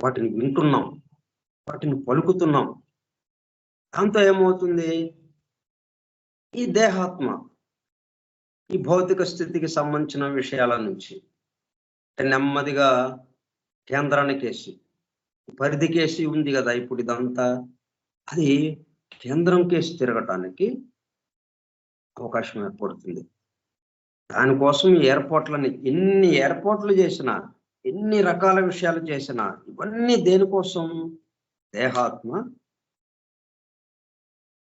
వాటిని వింటున్నాం, వాటిని పలుకుతున్నాం. దాంతో ఏమవుతుంది, ఈ దేహాత్మ ఈ భౌతిక స్థితికి సంబంధించిన విషయాల నుంచి నెమ్మదిగా కేంద్రానికేసి, పరిధికేసి ఉంది కదా ఇప్పుడు ఇదంతా, అది కేంద్రం కేసి తిరగటానికి అవకాశం ఏర్పడుతుంది. దానికోసం ఈ ఎయిర్పోర్ట్లని ఎన్ని ఎయిర్పోర్ట్లు చేసినా, ఎన్ని రకాల విషయాలు చేసినా, ఇవన్నీ దేనికోసం, దేహాత్మ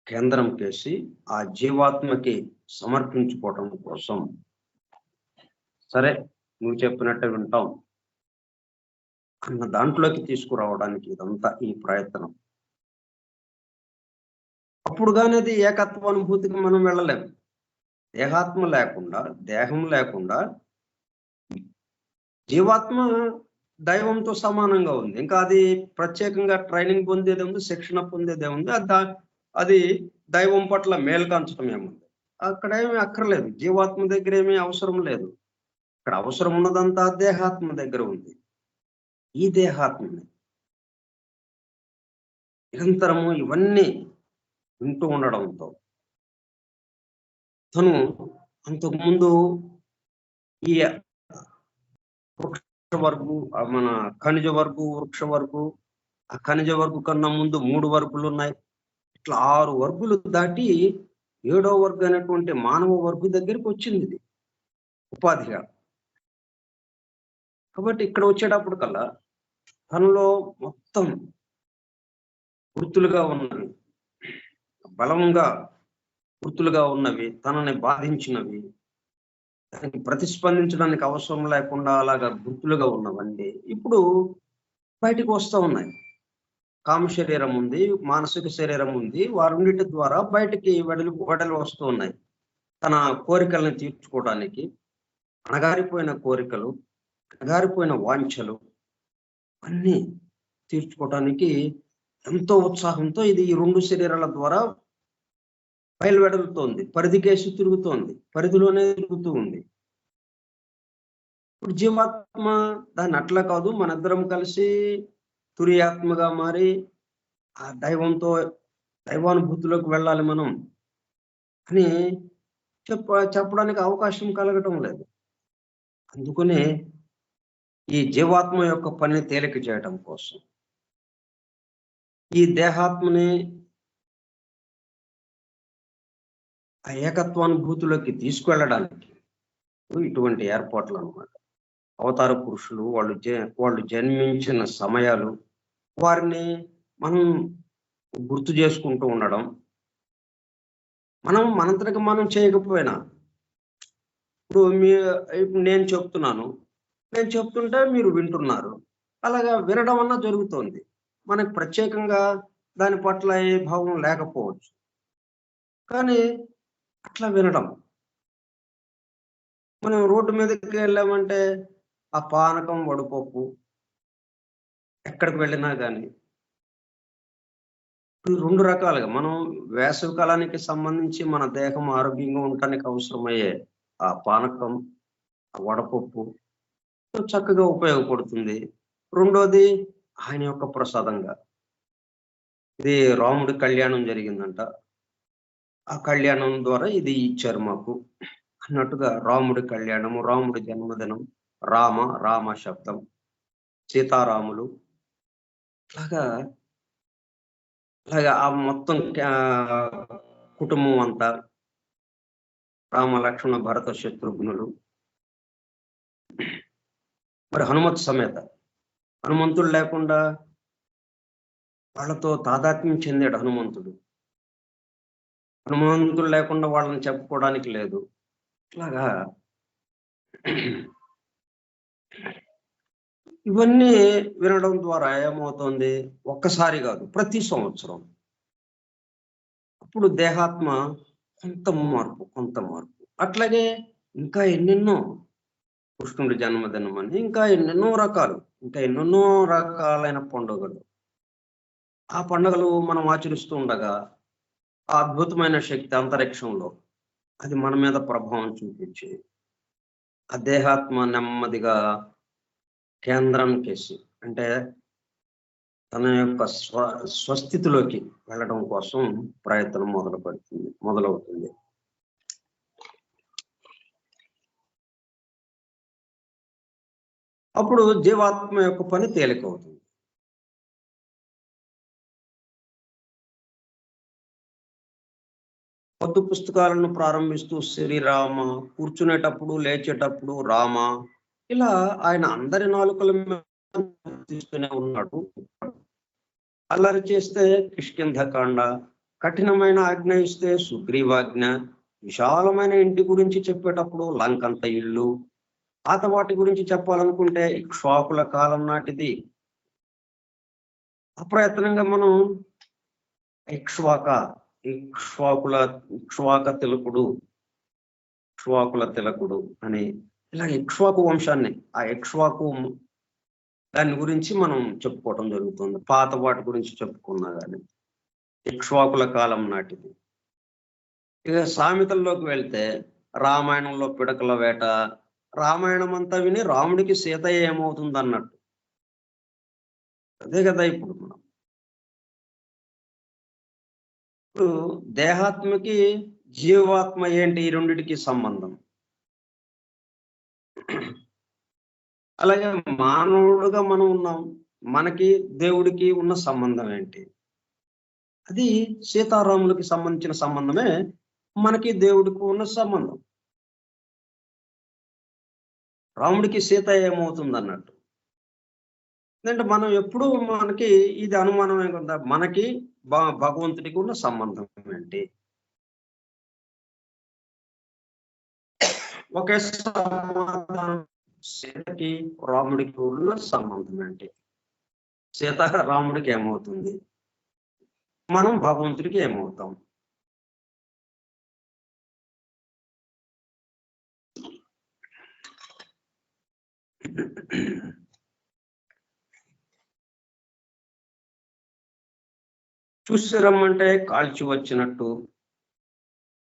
కేంద్రం కేసి ఆ జీవాత్మకి సమర్పించుకోవటం కోసం. సరే నువ్వు చెప్పినట్టు వింటాం అన్న దాంట్లోకి తీసుకురావడానికి ఇదంతా ఈ ప్రయత్నం. అప్పుడు కానీ అది ఏకత్వానుభూతికి మనం వెళ్ళలేము. దేహాత్మ లేకుండా, దేహం లేకుండా జీవాత్మ దైవంతో సమానంగా ఉంది. ఇంకా అది ప్రత్యేకంగా ట్రైనింగ్ పొందేదే ఉంది, శిక్షణ పొందేదే ఉంది. అది దైవం పట్ల మేల్కాంచడం ఏముంది, అక్కడ ఏమీ అక్కర్లేదు. జీవాత్మ దగ్గర ఏమీ అవసరం లేదు. ఇక్కడ అవసరం ఉన్నదంతా దేహాత్మ దగ్గర ఉంది. ఈ దేహాత్మని నిరంతరము ఇవన్నీ వింటూ ఉండడంతో తను అంతకుముందు ఈ వృక్ష వర్గు, మన ఖనిజ వర్గు, వృక్ష వర్గు, ఆ ఖనిజ వర్గు కన్నా ముందు 3 వర్గులు ఉన్నాయి. ఇట్లా 6 వర్గులు దాటి 7వ వర్గు అనేటువంటి మానవ వర్గు దగ్గరికి వచ్చింది ఇది ఉపాధిగా. కాబట్టి ఇక్కడ వచ్చేటప్పుడు కల్లా తనలో మొత్తం వృత్తులుగా ఉన్నవి, బలంగా వృత్తులుగా ఉన్నవి, తనని బాధించినవి, దానికి ప్రతిస్పందించడానికి అవసరం లేకుండా అలాగా గుర్తులుగా ఉన్నవండి ఇప్పుడు బయటకు వస్తూ ఉన్నాయి. కామ శరీరం ఉంది, మానసిక శరీరం ఉంది, వారున్నిటి ద్వారా బయటికి వెడలు వస్తూ ఉన్నాయి. తన కోరికలను తీర్చుకోవడానికి, అణగారిపోయిన కోరికలు, అణగారిపోయిన వాంఛలు అన్నీ తీర్చుకోవటానికి ఎంతో ఉత్సాహంతో ఇది ఈ 2 శరీరాల ద్వారా బయలువెడలుతోంది, పరిధికేసి తిరుగుతోంది, పరిధిలోనే తిరుగుతూ ఉంది. ఇప్పుడు జీవాత్మ దాన్ని అట్లా కాదు, మనిద్దరం కలిసి తురియాత్మగా మారి ఆ దైవానుభూతిలోకి వెళ్ళాలి మనం అని చెప్పడానికి అవకాశం కలగటం లేదు. అందుకనే ఈ జీవాత్మ యొక్క పనిని తేలిక చేయడం కోసం ఈ దేహాత్మని ఆ ఏకత్వానుభూతిలోకి తీసుకువెళ్ళడానికి ఇటువంటి ఏర్పాట్లు అన్నమాట. అవతార పురుషులు వాళ్ళు జన్మించిన సమయాలు, వారిని మనం గుర్తు చేసుకుంటూ ఉండడం, మనం మనంతటికి మనం చేయకపోయినా ఇప్పుడు నేను చెప్తుంటే మీరు వింటున్నారు, అలాగా వినడం అన్నా జరుగుతోంది. మనకు ప్రత్యేకంగా దాని పట్ల ఏ భావం లేకపోవచ్చు, కానీ అట్లా వినడం. మనం రోడ్డు మీదకి వెళ్ళామంటే ఆ పానకం, వడపప్పు ఎక్కడికి వెళ్ళినా కానీ రెండు రకాలుగా మనం వేసవి కాలానికి సంబంధించి మన దేహం ఆరోగ్యంగా ఉండటానికి అవసరమయ్యే ఆ పానకం, ఆ వడపప్పు చక్కగా ఉపయోగపడుతుంది. రెండోది ఆయన యొక్క ప్రసాదంగా. ఇది రాముడి కళ్యాణం జరిగిందంట, ఆ కళ్యాణం ద్వారా ఇది ఇచ్చారు మాకు అన్నట్టుగా. రాముడి కళ్యాణము, రాముడి జన్మదినం, రామ శబ్దం, సీతారాములు, అలాగా ఆ మొత్తం కుటుంబం అంతా, రామ లక్ష్మణ భరత శత్రుఘ్నులు, మరి హనుమత్ సమేత హనుమంతుడు లేకుండా వాళ్ళతో తాదాత్మ్యం చెందాడు హనుమంతుడు లేకుండా వాళ్ళని చెప్పుకోవడానికి లేదు. ఇట్లాగా ఇవన్నీ వినడం ద్వారా ఏమవుతుంది, ఒక్కసారి కాదు ప్రతి సంవత్సరం. అప్పుడు దేహాత్మ కొంత మార్పు. అట్లాగే ఇంకా ఎన్నెన్నో, కృష్ణుడి జన్మదినం అని ఇంకా ఎన్నెన్నో రకాలైన పండుగలు. ఆ పండుగలు మనం ఆచరిస్తూ ఉండగా ఆ అద్భుతమైన శక్తి అంతరిక్షంలో అది మన మీద ప్రభావం చూపించి ఆ దేహాత్మ నెమ్మదిగా కేంద్రానికేసి, అంటే తన యొక్క స్వస్థితిలోకి వెళ్ళడం కోసం ప్రయత్నం మొదలవుతుంది. అప్పుడు జీవాత్మ యొక్క పని తేలికవుతుంది. పొద్దు పుస్తకాలను ప్రారంభిస్తూ శ్రీరామ, కూర్చునేటప్పుడు లేచేటప్పుడు రామ, ఇలా ఆయన అందరి నాలుకల తీస్తూనే ఉన్నాడు. అల్లరి చేస్తే కిష్కింధకాండ, కఠినమైన ఆజ్ఞ ఇస్తే సుగ్రీవాజ్ఞ, విశాలమైన ఇంటి గురించి చెప్పేటప్పుడు లంకంత ఇల్లు, పాత వాటి గురించి చెప్పాలనుకుంటే ఇక్ష్వాకుల కాలం నాటిది. అప్రయత్నంగా మనం ఇక్ష్వాకుల తిలకుడు అని ఇలా ఇక్ష్వాకు వంశాన్ని, ఆ ఇక్ష్వాకు దాని గురించి మనం చెప్పుకోవటం జరుగుతుంది. పాత వాటి గురించి చెప్పుకున్నా కానీ ఇక్ష్వాకుల కాలం నాటిది. ఇక సామెతల్లోకి వెళ్తే రామాయణంలో పిడకల వేట, రామాయణం అంతా విని రాముడికి సీత ఏమవుతుంది అన్నట్టు. అదే కదా ఇప్పుడు దేహాత్మకి జీవాత్మ ఏంటి, ఈ రెండిటికి సంబంధం. అలాగే మానవుడుగా మనం ఉన్నాం, మనకి దేవుడికి ఉన్న సంబంధం ఏంటి? అది సీతారాములకి సంబంధించిన సంబంధమే మనకి దేవుడికి ఉన్న సంబంధం. రాముడికి సీత ఏమవుతుంది అన్నట్టు. ఎందుకంటే మనం ఎప్పుడు మనకి ఇది అనుమానమే కదా, మనకి భగవంతుడికి ఉన్న సంబంధం ఏంటి? ఒకే సమాధానం, సీతకి రాముడికి ఉన్న సంబంధం ఏంటి? సీత రాముడికి ఏమవుతుంది, మనం భగవంతుడికి ఏమవుతాం? చూసి రమ్మంటే కాల్చి వచ్చినట్టు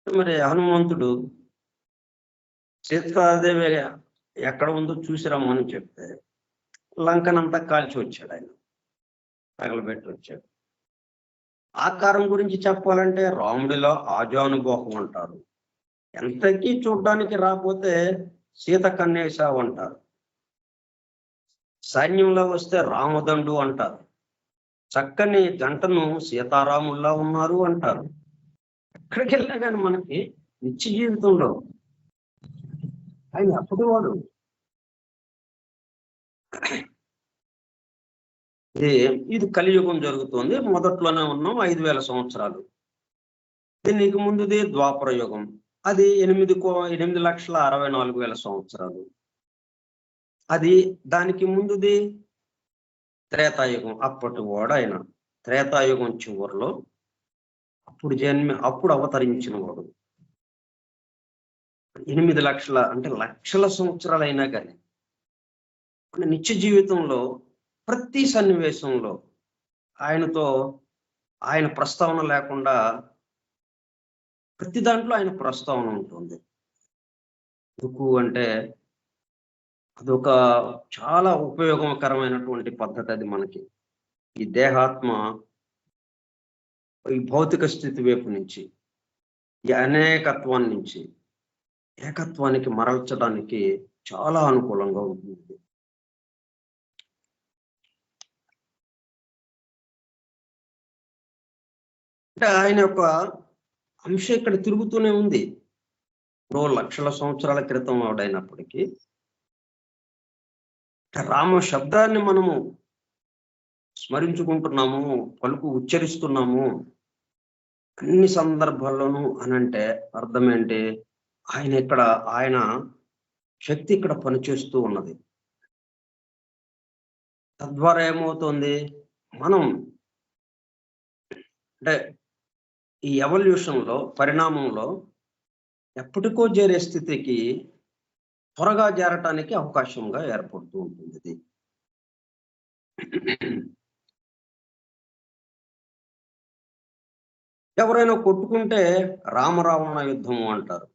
మరి హనుమంతుడు సీతాదేవి ఎక్కడ ఉందో చూసి రమ్మని చెప్తే లంకనంతా కాల్చి వచ్చాడు ఆయన, తగలబెట్టి వచ్చాడు. ఆకారం గురించి చెప్పాలంటే రాముడిలో ఆజానుబాహు అంటారు. ఎంతకీ చూడ్డానికి రాకపోతే సీత కన్నేశావు అంటారు. సైన్యంలో వస్తే రామదండు అంటారు. చక్కని జంటను సీతారాముల్లా ఉన్నారు అంటారు. ఎక్కడికి వెళ్ళినా కానీ మనకి నిత్య జీవితంలో ఆయన అప్పుడు వాడు. ఇది కలియుగం జరుగుతుంది. మొదట్లోనే ఉన్నాం 5000 సంవత్సరాలు. దీనికి ముందుది ద్వాపర యుగం, అది 8,64,000 సంవత్సరాలు. అది దానికి ముందుది త్రేతాయుగం, అప్పటి వాడు ఆయన. త్రేతాయుగం చివరిలో అప్పుడు అవతరించిన వాడు. 8 లక్షల అంటే లక్షల సంవత్సరాలు అయినా కానీ మన నిత్య జీవితంలో ప్రతి సన్నివేశంలో ఆయనతో ఆయన ప్రస్తావన లేకుండా ప్రతి దాంట్లో ఆయన ప్రస్తావన ఉంటుంది. ఎందుకు అంటే అదొక చాలా ఉపయోగకరమైనటువంటి పద్ధతి అది మనకి. ఈ దేహాత్మ ఈ భౌతిక స్థితి వైపు నుంచి ఈ అనేకత్వం నుంచి ఏకత్వానికి మరల్చడానికి చాలా అనుకూలంగా ఉంటుంది. అంటే ఆయన యొక్క అంశం ఇక్కడ తిరుగుతూనే ఉంది. లక్షల సంవత్సరాల క్రితం వాడైనప్పటికీ రామ శబ్దాన్ని మనము స్మరించుకుంటున్నాము, పలుకు ఉచ్చరిస్తున్నాము అన్ని సందర్భాల్లోనూ అనంటే అర్థం ఏంటి? ఆయన శక్తి ఇక్కడ పనిచేస్తూ ఉన్నది. తద్వారా ఏమవుతుంది? మనం అంటే ఈ ఎవల్యూషన్లో, పరిణామంలో ఎప్పటికో చేరే స్థితికి త్వరగా చేరటానికి అవకాశంగా ఏర్పడుతూ ఉంటుంది. ఎవరైనా కొట్టుకుంటే రామరావణ యుద్ధము అంటారు.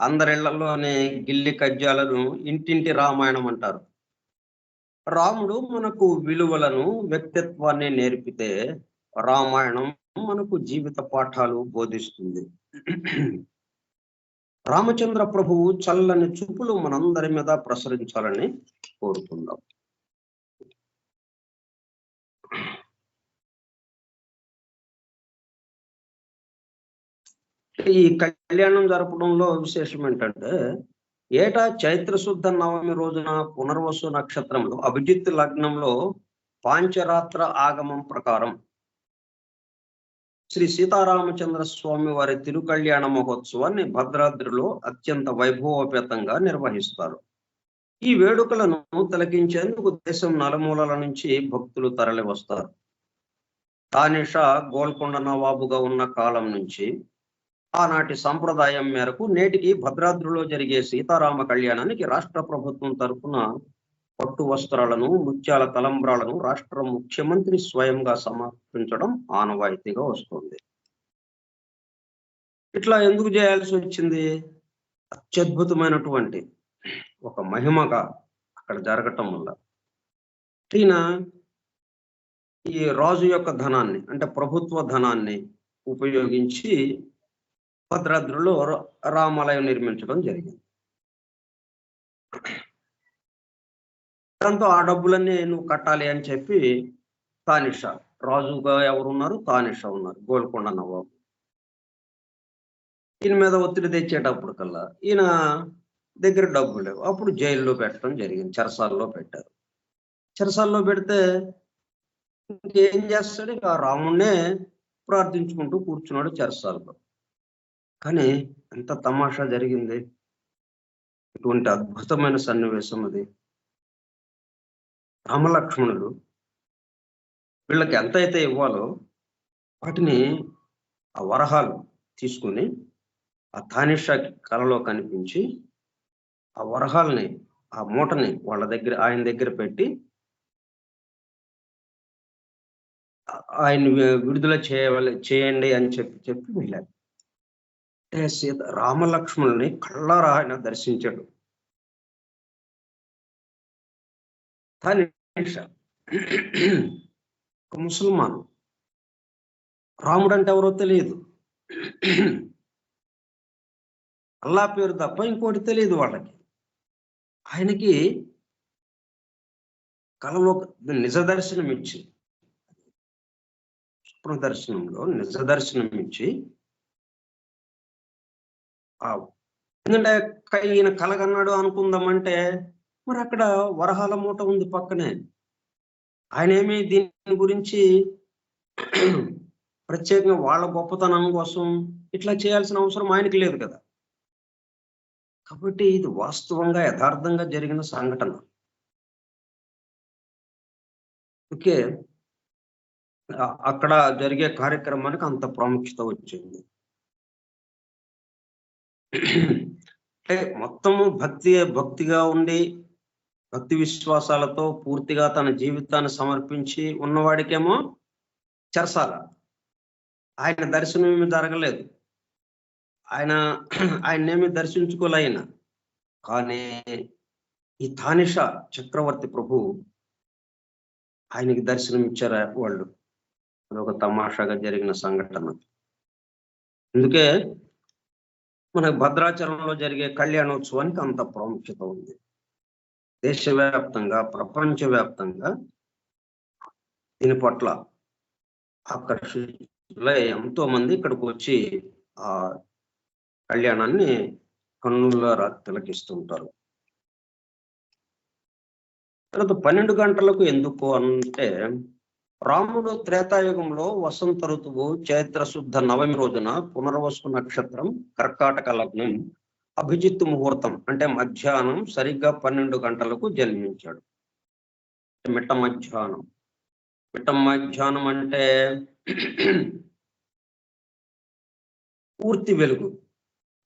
అందరిళ్లలోనే గిల్లి కజ్జాలను ఇంటింటి రామాయణం అంటారు. రాముడు మనకు విలువలను, వ్యక్తిత్వాన్ని నేర్పితే రామాయణం మనకు జీవిత పాఠాలు బోధిస్తుంది. రామచంద్ర ప్రభువు చల్లని చూపులు మనందరి మీద ప్రసరించాలని కోరుకుందాం. ఈ కళ్యాణం జరపడంలో విశేషం ఏంటంటే ఏటా చైత్ర శుద్ధ నవమి రోజున పునర్వసు నక్షత్రంలో అభిజిత్ లగ్నంలో పాంచరాత్ర ఆగమం ప్రకారం శ్రీ సీతారామచంద్ర స్వామి వారి తిరుకళ్యాణ మహోత్సవాన్ని భద్రాద్రిలో అత్యంత వైభవోపేతంగా నిర్వహిస్తారు. ఈ వేడుకలను తిలకించేందుకు దేశం నలుమూలల నుంచి భక్తులు తరలి వస్తారు. తానిషా గోల్కొండ నవాబుగా ఉన్న కాలం నుంచి ఆనాటి సంప్రదాయం మేరకు నేటికి భద్రాద్రిలో జరిగే సీతారామ కళ్యాణానికి రాష్ట్ర ప్రభుత్వం తరఫున పట్టు వస్త్రాలను, ముత్యాల తలంబ్రాలను రాష్ట్ర ముఖ్యమంత్రి స్వయంగా సమర్పించడం ఆనవాయితీగా వస్తుంది. ఇట్లా ఎందుకు చేయాల్సి వచ్చింది? అత్యద్భుతమైనటువంటి ఒక మహిమగా అక్కడ జరగటం వల్ల ఈయన ఈ రాజు యొక్క ధనాన్ని, అంటే ప్రభుత్వ ధనాన్ని ఉపయోగించి భద్రాద్రిలో రామాలయం నిర్మించడం జరిగింది. దాంతో ఆ డబ్బులన్నీ నువ్వు కట్టాలి అని చెప్పి తానిషా, రాజుగా ఎవరున్నారు? తానిషా ఉన్నారు, గోల్కొండ నవాబు. ఈయన మీద ఒత్తిడి తెచ్చేటప్పుడు కల్లా ఈయన దగ్గర డబ్బులు లేవు. అప్పుడు జైల్లో పెట్టడం జరిగింది, చెరసాల్లో పెట్టారు. చెరసాల్లో పెడితే ఇంకేం చేస్తాడు? ఇక రాముణ్ణే ప్రార్థించుకుంటూ కూర్చున్నాడు చెరసాల్లో. కానీ ఎంత తమాషా జరిగింది! ఇటువంటి అద్భుతమైన సన్నివేశం అది. రామలక్ష్మణులు వీళ్ళకి ఎంతైతే ఇవ్వాలో వాటిని ఆ వరహాలు తీసుకుని ఆ తానిషాకి కలలో కనిపించి ఆ వరహాలని, ఆ మూటని ఆయన దగ్గర పెట్టి ఆయన విడుదల చేయండి అని చెప్పి వెళ్ళారు. అంటే రామలక్ష్మణుల్ని కళ్ళారా ఆయన దర్శించాడు. తానిషా ఒక ముసల్మాన్. రాముడు అంటే ఎవరో తెలియదు, అల్లా పేరు తప్ప ఇంకోటి తెలియదు వాళ్ళకి. ఆయనకి కలలో నిజ దర్శనం ఇచ్చి, స్వప్న దర్శనంలో నిజ దర్శనం ఇచ్చి, ఎందుకంటే ఈయన కలగన్నాడు అనుకుందామంటే మరి అక్కడ వరహాల మూట ఉంది పక్కనే. ఆయన ఏమి దీని గురించి ప్రత్యేకంగా వాళ్ళ గొప్పతనం కోసం ఇట్లా చేయాల్సిన అవసరం ఆయనకి లేదు కదా. కాబట్టి ఇది వాస్తవంగా యథార్థంగా జరిగిన సంఘటన. ఓకే, అక్కడ జరిగే కార్యక్రమానికి అంత ప్రాముఖ్యత వచ్చింది. అంటే మొత్తము భక్తిగా ఉండి భక్తి విశ్వాసాలతో పూర్తిగా తన జీవితాన్ని సమర్పించి ఉన్నవాడికేమో చెరసాల. ఆయన దర్శనం ఏమి జరగలేదు, ఆయన్నేమి దర్శించుకోలేన. కానీ ఈ తానిషా చక్రవర్తి ప్రభు ఆయనకి దర్శనం ఇచ్చారా వాళ్ళు. అదొక తమాషాగా జరిగిన సంఘటన. అందుకే మనకు భద్రాచలంలో జరిగే కళ్యాణోత్సవానికి అంత ప్రాముఖ్యత ఉంది. దేశవ్యాప్తంగా ప్రపంచవ్యాప్తంగా దీని పట్ల ఆకర్షితులై ఎంతో మంది ఇక్కడికి వచ్చి ఆ కళ్యాణాన్ని కన్నులారా తిలకిస్తుంటారు. తర్వాత 12 గంటలకు ఎందుకు అంటే, రాముడు త్రేతాయుగంలో వసంత ఋతువు చైత్ర శుద్ధ నవమి రోజున పునర్వసు నక్షత్రం కర్కాటక లగ్నం అభిజిత్తు ముహూర్తం అంటే మధ్యాహ్నం సరిగ్గా 12 గంటలకు జన్మించాడు. మిట్ట మధ్యాహ్నం అంటే పూర్తి వెలుగు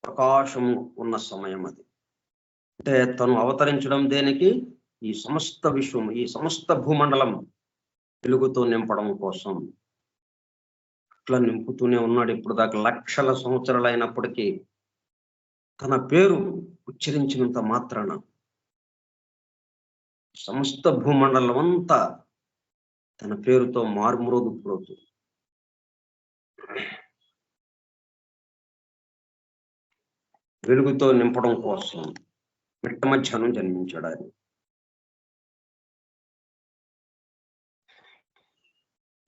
ప్రకాశం ఉన్న సమయం అది. అంటే తను అవతరించడం దేనికి? ఈ సమస్త విశ్వం, ఈ సమస్త భూమండలం వెలుగుతో నింపడం కోసం. అట్లా నింపుతూనే ఉన్నాడు ఇప్పుడు దాకా. లక్షల సంవత్సరాలు అయినప్పటికీ తన పేరు ఉచ్చరించినంత మాత్రాన సమస్త భూమండలం అంతా తన పేరుతో మారుమ్రోగిపోతుంది. వెలుగుతో నింపడం కోసం మిట్ట మధ్యాహ్నం జన్మించాడు ఆయన.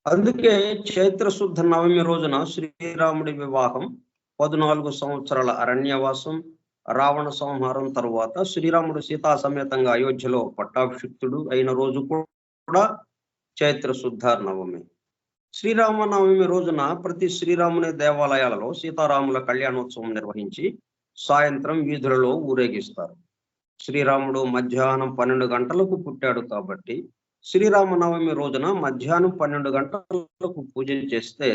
అందుకే చైత్ర శుద్ధ నవమి రోజున శ్రీరాముడి వివాహం, 14 సంవత్సరాల అరణ్యవాసం, రావణ సంహారం తరువాత శ్రీరాముడు సీతా సమేతంగా అయోధ్యలో పట్టాభిషిక్తుడు అయిన రోజు కూడా చైత్ర శుద్ధ నవమి. శ్రీరామనవమి రోజున ప్రతి శ్రీరాముని దేవాలయాలలో సీతారాముల కళ్యాణోత్సవం నిర్వహించి సాయంత్రం వీధులలో ఊరేగిస్తారు. శ్రీరాముడు మధ్యాహ్నం 12 గంటలకు పుట్టాడు కాబట్టి శ్రీరామనవమి రోజున మధ్యాహ్నం 12 గంటలకు పూజ చేస్తే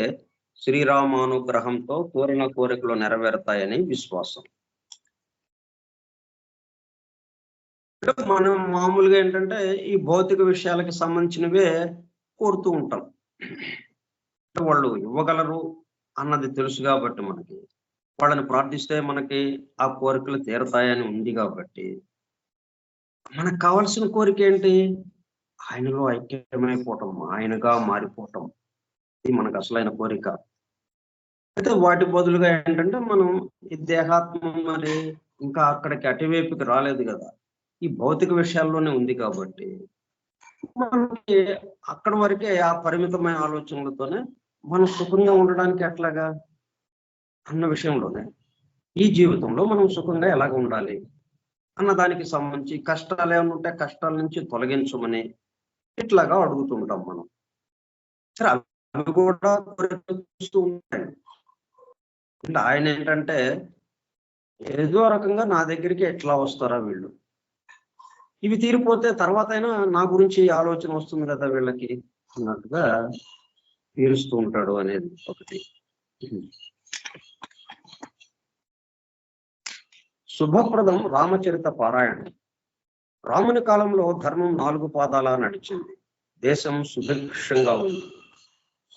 శ్రీరామానుగ్రహంతో కోరిన కోరికలు నెరవేరుతాయని విశ్వాసం. మనం మామూలుగా ఏంటంటే ఈ భౌతిక విషయాలకి సంబంధించినవే కోరుతూ ఉంటాం. వాళ్ళు ఇవ్వగలరు అన్నది తెలుసు కాబట్టి మనకి, వాళ్ళని ప్రార్థిస్తే మనకి ఆ కోరికలు తీరతాయని ఉంది కాబట్టి మనకు కావాల్సిన కోరిక ఏంటి? ఆయనలో ఐక్యమైపోవటం, ఆయనగా మారిపోవటం. ఇది మనకు అసలైన కోరిక. అయితే వాటి బదులుగా ఏంటంటే మనం ఈ దేహాత్మ మరి ఇంకా అక్కడికి అటువైపుకి రాలేదు కదా, ఈ భౌతిక విషయాల్లోనే ఉంది కాబట్టి మనకి అక్కడి వరకే ఆ పరిమితమైన ఆలోచనలతోనే మనం సుఖంగా ఉండడానికి ఎట్లాగా అన్న విషయంలోనే ఈ జీవితంలో మనం సుఖంగా ఎలాగ ఉండాలి అన్న దానికి సంబంధించి కష్టాలు ఏమైనా ఉంటే కష్టాల నుంచి తొలగించమని ఇట్లాగా అడుగుతుంటాం మనం. సరే, అవి కూడా చూస్తూ ఉంటాయి. అంటే ఆయన ఏంటంటే ఏదో రకంగా నా దగ్గరికి ఎట్లా వస్తారా వీళ్ళు, ఇవి తీరిపోతే తర్వాత అయినా నా గురించి ఆలోచన వస్తుంది కదా వీళ్ళకి అన్నట్టుగా తీరుస్తూ ఉంటాడు అనేది ఒకటి. శుభప్రదం రామచరిత పారాయణం. రాముని కాలంలో ధర్మం 4 పాదాల నడిచింది. దేశం సుభిక్షంగా ఉంది.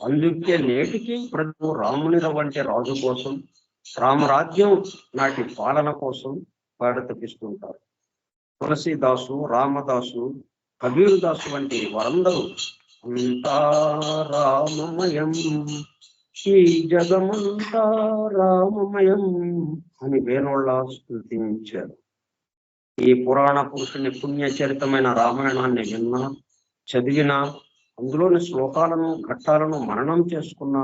అందుకే నేటికి ప్రజలు రాముని వంటి రాజు కోసం, రామరాజ్యం నాటి పాలన కోసం పాడతపిస్తుంటారు. తులసీదాసు, రామదాసు, కబీర్ దాసు వంటి వారందరూ అంతా రామమయం, ఈ జగమంతా రామమయం అని వేణోళ్ళ స్తుతించారు. ఈ పురాణ పురుషుని పుణ్యచరితమైన రామాయణాన్ని విన్నా, చదివినా, అందులోని శ్లోకాలను ఘట్టాలను మననం చేసుకున్న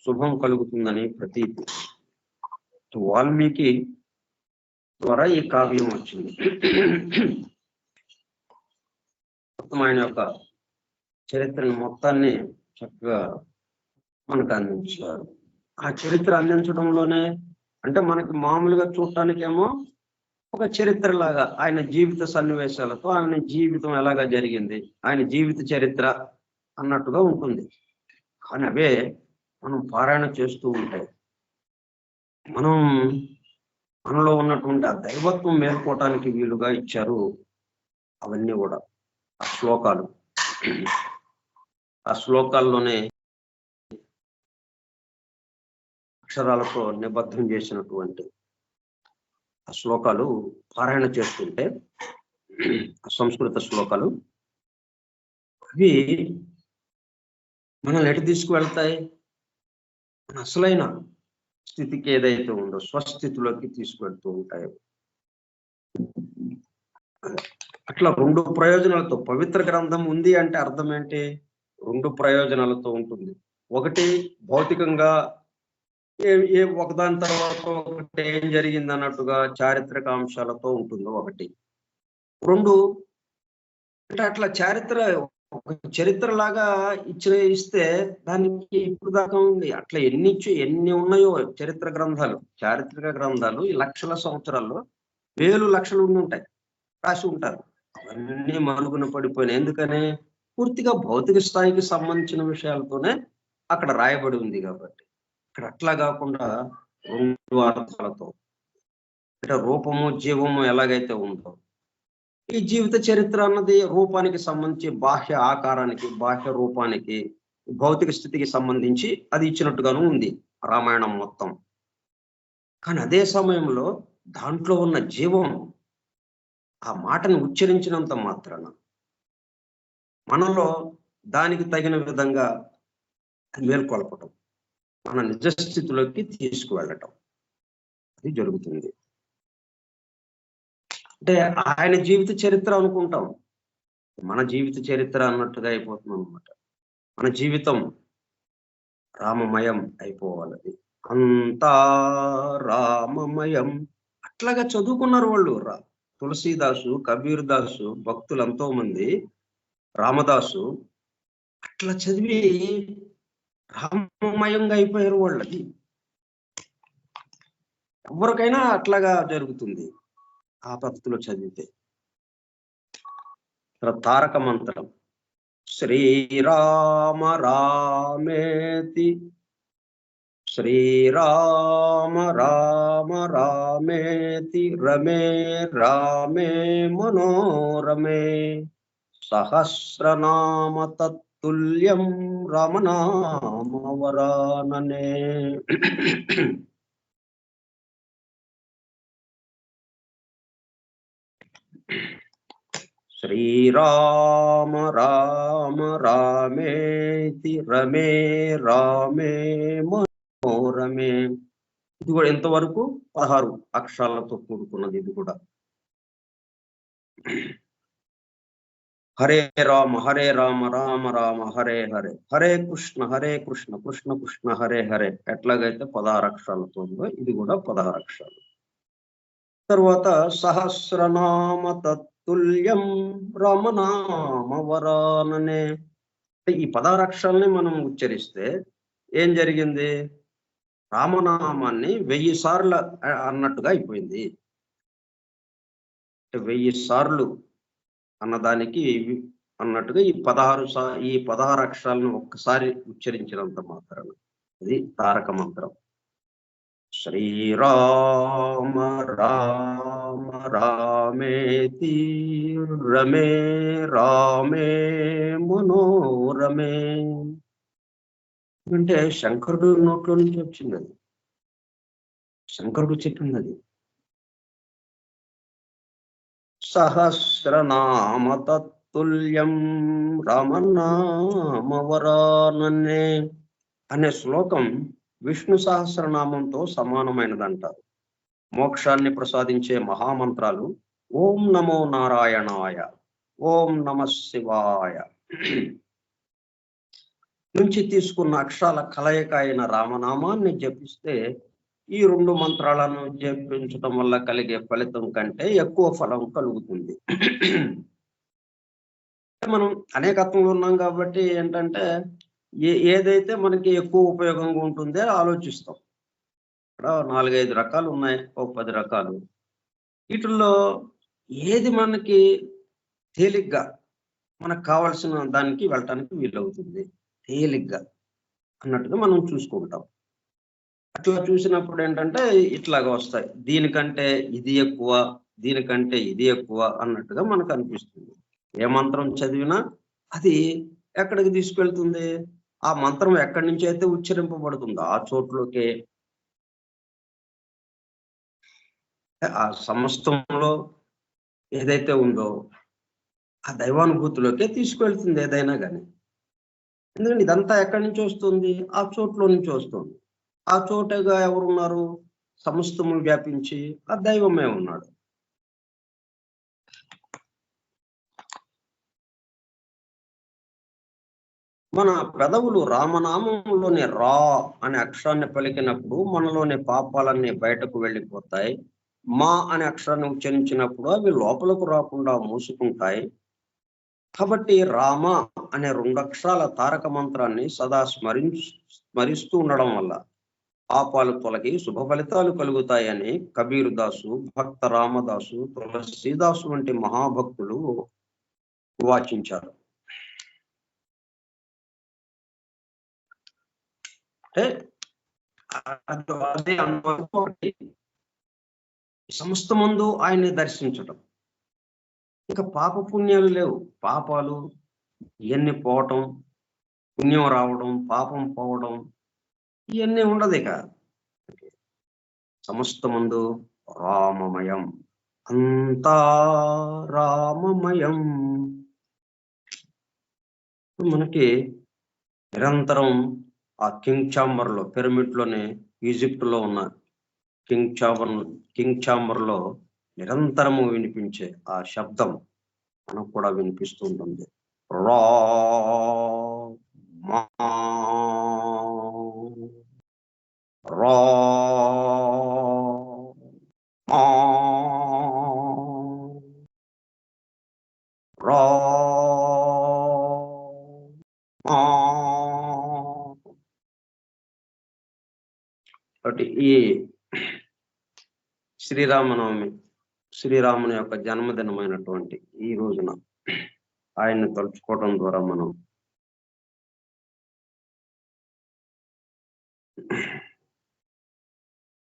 శుభం కలుగుతుందని ప్రతీతి. వాల్మీకి ద్వారా ఈ కావ్యం వచ్చింది. ఆయన యొక్క చరిత్రను మొత్తాన్ని చక్కగా మనకు అందించారు. ఆ చరిత్ర అందించడంలోనే అంటే మనకి మామూలుగా చూడటానికేమో ఒక చరిత్ర లాగా ఆయన జీవిత సన్నివేశాలతో ఆయన జీవితం ఎలాగా జరిగింది, ఆయన జీవిత చరిత్ర అన్నట్టుగా ఉంటుంది. కానీ అవే మనం పారాయణ చేస్తూ ఉంటే మనలో ఉన్నటువంటి ఆ దైవత్వం మేల్కోవటానికి వీలుగా ఇచ్చారు అవన్నీ కూడా ఆ శ్లోకాలు. ఆ శ్లోకాల్లోనే అక్షరాలతో నిబద్ధం చేసినటువంటి ఆ శ్లోకాలు పారాయణ చేస్తుంటే, సంస్కృత శ్లోకాలు అవి మనల్ని ఎటు తీసుకువెళ్తాయి, మన అసలైన స్థితికి ఏదైతే ఉందో స్వస్థితిలోకి తీసుకువెళ్తూ ఉంటాయి. అట్లా రెండు ప్రయోజనాలతో పవిత్ర గ్రంథం ఉంది అంటే అర్థం ఏంటి? రెండు ప్రయోజనాలతో ఉంటుంది. ఒకటి భౌతికంగా ఏ ఒకదాని తర్వాత ఒకటి ఏం జరిగింది అన్నట్టుగా చారిత్రక అంశాలతో ఉంటుంది ఒకటి. రెండు అంటే అట్లా చరిత్ర లాగా ఇస్తే దానికి ఇప్పుడు దాకా ఉంది. అట్లా ఎన్ని ఉన్నాయో చరిత్ర గ్రంథాలు, చారిత్రక గ్రంథాలు ఈ లక్షల సంవత్సరాల్లో వేలు లక్షలు ఉండి ఉంటాయి, రాసి ఉంటారు. అవన్నీ మరుగున పడిపోయినాయి. ఎందుకని? పూర్తిగా భౌతిక స్థాయికి సంబంధించిన విషయాలతోనే అక్కడ రాయబడి ఉంది కాబట్టి. ఇక్కడ అట్లా కాకుండా రెండు అర్థాలతో, అంటే రూపము జీవము ఎలాగైతే ఉందో ఈ జీవిత చరిత్ర అన్నది రూపానికి సంబంధించి బాహ్య ఆకారానికి, బాహ్య రూపానికి, భౌతిక స్థితికి సంబంధించి అది ఇచ్చినట్టుగాను ఉంది రామాయణం మొత్తం. కానీ అదే సమయంలో దాంట్లో ఉన్న జీవం ఆ మాటను ఉచ్చరించినంత మాత్రాన మనలో దానికి తగిన విధంగా మేల్కొల్పటం, మన నిజస్థితిలోకి తీసుకువెళ్ళటం అది జరుగుతుంది. అంటే ఆయన జీవిత చరిత్ర అనుకుంటాం, మన జీవిత చరిత్ర అన్నట్టుగా అయిపోతుంది అనమాట. మన జీవితం రామమయం అయిపోవాలి. అంతా రామమయం అట్లాగా చదువుకున్నారు వాళ్ళు. తులసీదాసు, కబీర్ దాసు, భక్తులు ఎంతో మంది, రామదాసు అట్లా చదివి రామమయంగా అయిపోయారు వాళ్ళకి. ఎవరికైనా అట్లాగా జరుగుతుంది ఆ పద్ధతిలో చదివితే. తారక మంత్రం శ్రీరామ రామేతి, శ్రీరామ రామ రామేతి, రమే రామే మనోరమే, సహస్రనామ తత్తుల్యం రామనామవరాననే. శ్రీరామ రామ రామేతి, రమే రామే మనోరమే. ఇది కూడా ఎంతవరకు 16 అక్షరాలతో కూడుకున్నది. ఇది కూడా హరే రామ రామ రామ హరే హరే, హరే కృష్ణ కృష్ణ కృష్ణ హరే హరే ఎట్లాగైతే 16 అక్షరాలతో ఉందో ఇది కూడా 16 అక్షరాలు. తర్వాత సహస్రనామ తత్తుల్యం రామనామవరాననే. ఈ 16 అక్షరాలని మనం ఉచ్చరిస్తే ఏం జరిగింది? రామనామాన్ని 1000 సార్లు అన్నట్టుగా అయిపోయింది. 1000 సార్లు అన్నదానికి అన్నట్టుగా ఈ 16 అక్షరాలను ఒక్కసారి ఉచ్చరించినంత మాత్రాన ఇది తారక మంత్రం. శ్రీరామ రామ రామేతి, రమే రామే మనోరమే. అంటే శంకరుడు నోట్లో నుంచి వచ్చింది అది, శంకరుడు చెప్పింది అది. సహస్రనామ తత్తుల్యం రామనామవరానన్నే అనే శ్లోకం విష్ణు సహస్రనామంతో సమానమైనదంటారు. మోక్షాన్ని ప్రసాదించే మహామంత్రాలు ఓం నమో నారాయణాయ, ఓం నమ శివాయ నుంచి తీసుకున్న అక్షరాల కలయిక అయిన రామనామాన్ని జపిస్తే ఈ 2 మంత్రాలను జపించడం వల్ల కలిగే ఫలితం కంటే ఎక్కువ ఫలం కలుగుతుంది. మనం అనేకత్వంలో ఉన్నాం కాబట్టి ఏంటంటే ఏదైతే మనకి ఎక్కువ ఉపయోగంగా ఉంటుందో ఆలోచిస్తాం. ఇక్కడ 4-5 రకాలు ఉన్నాయి, ఒక 10 రకాలు. వీటిల్లో ఏది మనకి తేలిగ్గా మనకు కావాల్సిన దానికి వెళ్ళటానికి వీలవుతుంది, తేలిగ్గా అన్నట్టుగా మనం చూసుకుంటాం. అట్లా చూసినప్పుడు ఏంటంటే ఇట్లాగా వస్తాయి, దీనికంటే ఇది ఎక్కువ, దీనికంటే ఇది ఎక్కువ అన్నట్టుగా మనకు అనిపిస్తుంది. ఏ మంత్రం చదివినా అది ఎక్కడికి తీసుకెళ్తుంది? ఆ మంత్రం ఎక్కడి నుంచి అయితే ఉచ్చరింపబడుతుందో ఆ చోట్లోకే, ఆ సమస్తంలో ఏదైతే ఉందో ఆ దైవానుభూతిలోకే తీసుకెళ్తుంది ఏదైనా కానీ. ఎందుకంటే ఇదంతా ఎక్కడి నుంచి వస్తుంది? ఆ చోట్లో నుంచి వస్తుంది. ఆ చోటగా ఎవరున్నారు? సమస్తము వ్యాపించి ఆ దైవమే ఉన్నాడు. మన పెదవులు రామనామంలోని రా అనే అక్షరాన్ని పలికినప్పుడు మనలోని పాపాలన్నీ బయటకు వెళ్ళిపోతాయి. మా అనే అక్షరాన్ని ఉచ్చరించినప్పుడు అవి లోపలకు రాకుండా మూసుకుంటాయి. కాబట్టి రామ అనే 2 అక్షరాల తారక మంత్రాన్ని సదా స్మరిస్తూ ఉండడం వల్ల పాపాలు తొలగి శుభ ఫలితాలు కలుగుతాయని కబీర్ దాసు, భక్త రామదాసు, తులసీదాసు వంటి మహాభక్తులు వాచించారు. అంటే అదే సమస్త ముందు ఆయన్ని దర్శించటం. ఇక పాప పుణ్యాలు లేవు. పాపాలు ఇవన్నీ పోవటం, పుణ్యం రావడం, పాపం పోవడం ఇవన్నీ ఉండదు. ఇక సమస్తమందు రామమయం, అంతా రామమయం. మనకి నిరంతరం ఆ కింగ్ ఛాంబర్ లో, పిరమిడ్ లోనే ఈజిప్ట్ లో ఉన్న కింగ్ ఛాంబర్ లో నిరంతరము వినిపించే ఆ శబ్దం మనకు కూడా వినిపిస్తుంటుంది. రా రా రా కాబట్టి ఈ శ్రీరామనవమి, శ్రీరాముని యొక్క జన్మదినమైనటువంటి ఈ రోజున ఆయన్ని తలుచుకోవడం ద్వారా మనం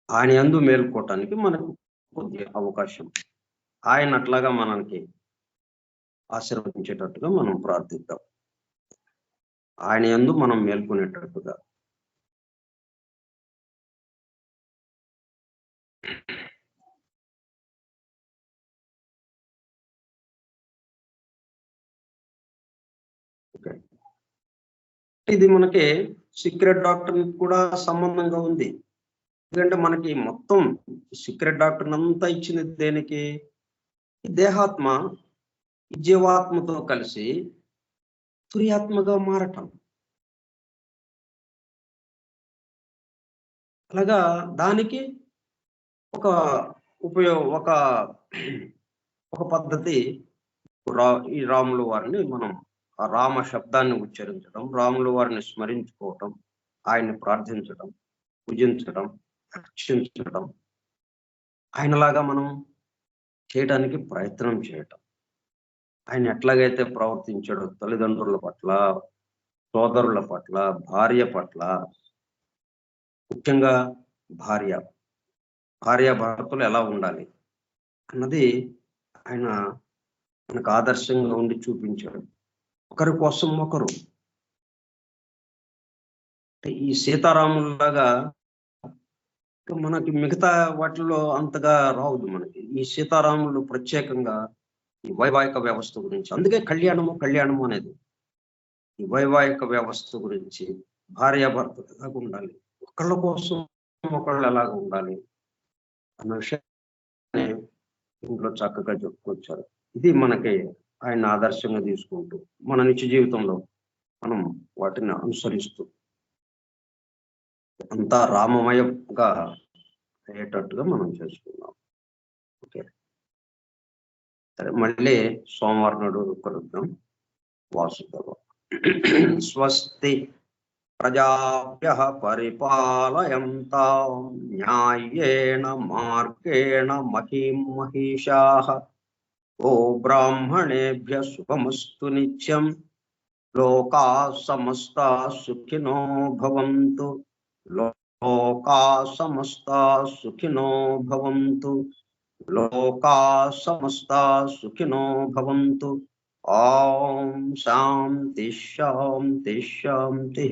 ఆయన యందు మేల్కోవటానికి మనకు కొద్ది అవకాశం, ఆయన అట్లాగా మనకి ఆశీర్వదించేటట్టుగా మనం ప్రార్థిద్దాం. ఆయన యందు మనం మేల్కొనేటట్టుగా. ఇది మనకి సీక్రెట్ డాక్టర్ కూడా సంబంధంగా ఉంది. ఎందుకంటే మనకి మొత్తం సీక్రెట్ డాక్టర్ అంతా ఇచ్చింది దేనికి? దేహాత్మ జీవాత్మతో కలిసి తుర్యాత్మగా మారటం. అలాగా దానికి ఒక పద్ధతి ఈ రాముల వారిని మనం ఆ రామ శబ్దాన్ని ఉచ్చరించడం, రాముల వారిని స్మరించుకోవటం, ఆయన్ని ప్రార్థించడం, పూజించడం, రక్షించడం, ఆయనలాగా మనం చేయడానికి ప్రయత్నం చేయటం. ఆయన ఎట్లాగైతే ప్రవర్తించాడో తల్లిదండ్రుల పట్ల, సోదరుల పట్ల, భార్య పట్ల, ముఖ్యంగా భార్యాభర్తలు ఎలా ఉండాలి అన్నది ఆయన మనకు ఆదర్శంగా ఉండి చూపించాడు. ఒకరి కోసం ఒకరు. ఈ సీతారాములాగా మనకి మిగతా వాటిలో అంతగా రావద్దు. మనకి ఈ సీతారాములు ప్రత్యేకంగా ఈ వైవాహిక వ్యవస్థ గురించి. అందుకే కళ్యాణము అనేది ఈ వైవాహిక వ్యవస్థ గురించి, భార్యాభర్తలు ఎలాగ ఉండాలి, ఒకళ్ళ కోసం ఒకళ్ళు ఎలాగ ఉండాలి అన్న విషయాన్ని ఇంట్లో చక్కగా చెప్పుకొచ్చారు. ఇది మనకి ఆయన ఆదర్శంగా తీసుకుంటూ మన నిత్య జీవితంలో మనం వాటిని అనుసరిస్తూ అంతా రామమయంగా అయ్యేటట్టుగా మనం చేసుకున్నాం. ఓకే, సరే, మళ్ళీ సోమవారం నాడు కలుద్దాం. వాసుదేవ. స్వస్తి ప్రజాభ్యః పరిపాలయంతాం న్యాయేన మార్గేణ మహీం మహిషాః. ఓ బ్రాహ్మణేభ్యః శుభమస్తు నిత్యం. లోకాః సమస్తాః సుఖినో భవంతు. లోకాః సమస్తాః సుఖినో భవంతు. లోకాః సమస్తాః సుఖినో భవంతు. ఓం శాంతి శాంతి శాంతి.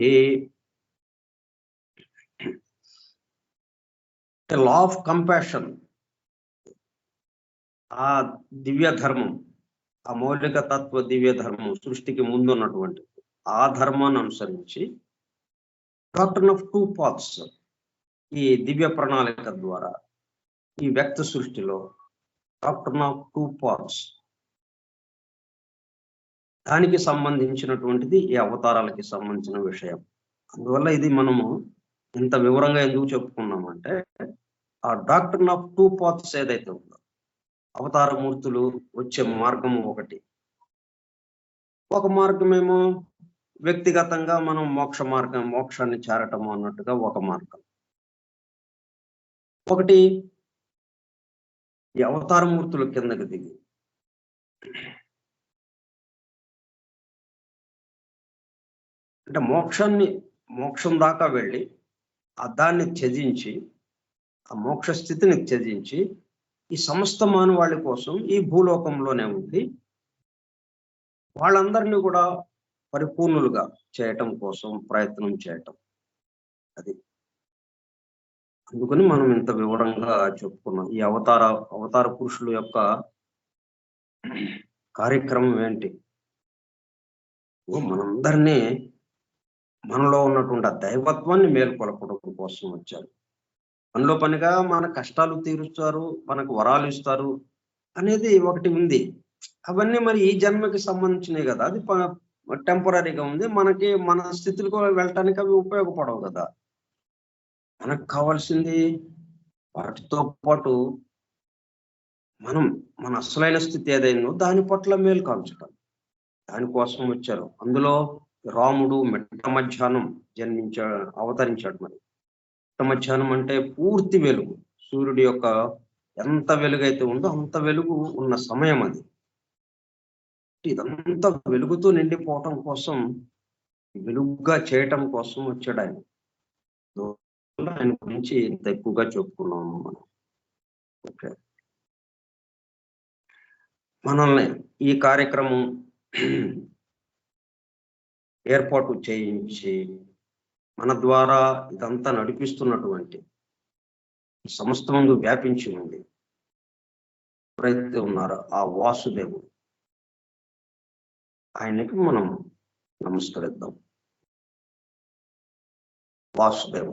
లా ఆఫ్ కంపాషన్, ఆ దివ్య ధర్మం, ఆ మౌలిక తత్వ దివ్య ధర్మం సృష్టికి ముందున్నటువంటి ఆ ధర్మాన్ని అనుసరించి డాక్టర్ ఆఫ్ 2 పాత్స్ ఈ దివ్య ప్రణాళిక ద్వారా ఈ వ్యక్త సృష్టిలో డాక్టర్ ఆఫ్ 2 పాత్స్ దానికి సంబంధించినటువంటిది ఈ అవతారాలకి సంబంధించిన విషయం. అందువల్ల ఇది మనము ఇంత వివరంగా ఎందుకు చెప్పుకున్నామంటే, ఆ డాక్టర్ ఆఫ్ 2 పాత్స్ ఏదైతే ఉందో, అవతారమూర్తులు వచ్చే మార్గము ఒకటి. ఒక మార్గమేమో వ్యక్తిగతంగా మనం మోక్షాన్ని చేరటము అన్నట్టుగా ఒక మార్గం. ఒకటి ఈ అవతారమూర్తుల కిందకి దిగి అంటే మోక్షం దాకా వెళ్ళి దాన్ని త్యజించి, ఆ మోక్ష స్థితిని త్యజించి ఈ సమస్త మానవాళి కోసం ఈ భూలోకంలోనే ఉండి వాళ్ళందరినీ కూడా పరిపూర్ణులుగా చేయటం కోసం ప్రయత్నం చేయటం. అది అందుకని మనం ఇంత వివరంగా చెప్పుకున్నాం. ఈ అవతార పురుషుల యొక్క కార్యక్రమం ఏంటి? మనందరినీ, మనలో ఉన్నటువంటి ఆ దైవత్వాన్ని మేల్కొలపడం కోసం వచ్చారు. మనలో పనిగా మన కష్టాలు తీరుస్తారు, మనకు వరాలు ఇస్తారు అనేది ఒకటి ఉంది. అవన్నీ మరి ఈ జన్మకి సంబంధించినవి కదా, అది టెంపరీగా ఉంది. మనకి మన స్థితికి వెళ్ళటానికి అవి ఉపయోగపడవు కదా. మనకు కావాల్సింది వాటితో పాటు మన అసలైన స్థితి ఏదైందో దాని పట్ల మేలు కాల్చటం, దానికోసం వచ్చారు. అందులో రాముడు మిట్ట మధ్యాహ్నం అవతరించాడు. మరి మిట్ట మధ్యాహ్నం అంటే పూర్తి వెలుగు, సూర్యుడి యొక్క ఎంత వెలుగైతే ఉందో అంత వెలుగు ఉన్న సమయం అది. ఇదంతా వెలుగుతో నిండిపోవటం కోసం, వెలుగుగా చేయటం కోసం వచ్చాడు ఆయన. ఆయన గురించి ఇంత ఎక్కువగా చెప్పుకున్నాము మనం. ఓకే, మనల్ని ఈ కార్యక్రమం ఏర్పాటు చేయించి మన ద్వారా ఇదంతా నడిపిస్తున్నటువంటి సమస్తమందు వ్యాపించి ఉంది ఎవరైతే ఉన్నారో ఆ వాసుదేవుడు, ఆయనకి మనం నమస్కరిద్దాం. వాసుదేవ.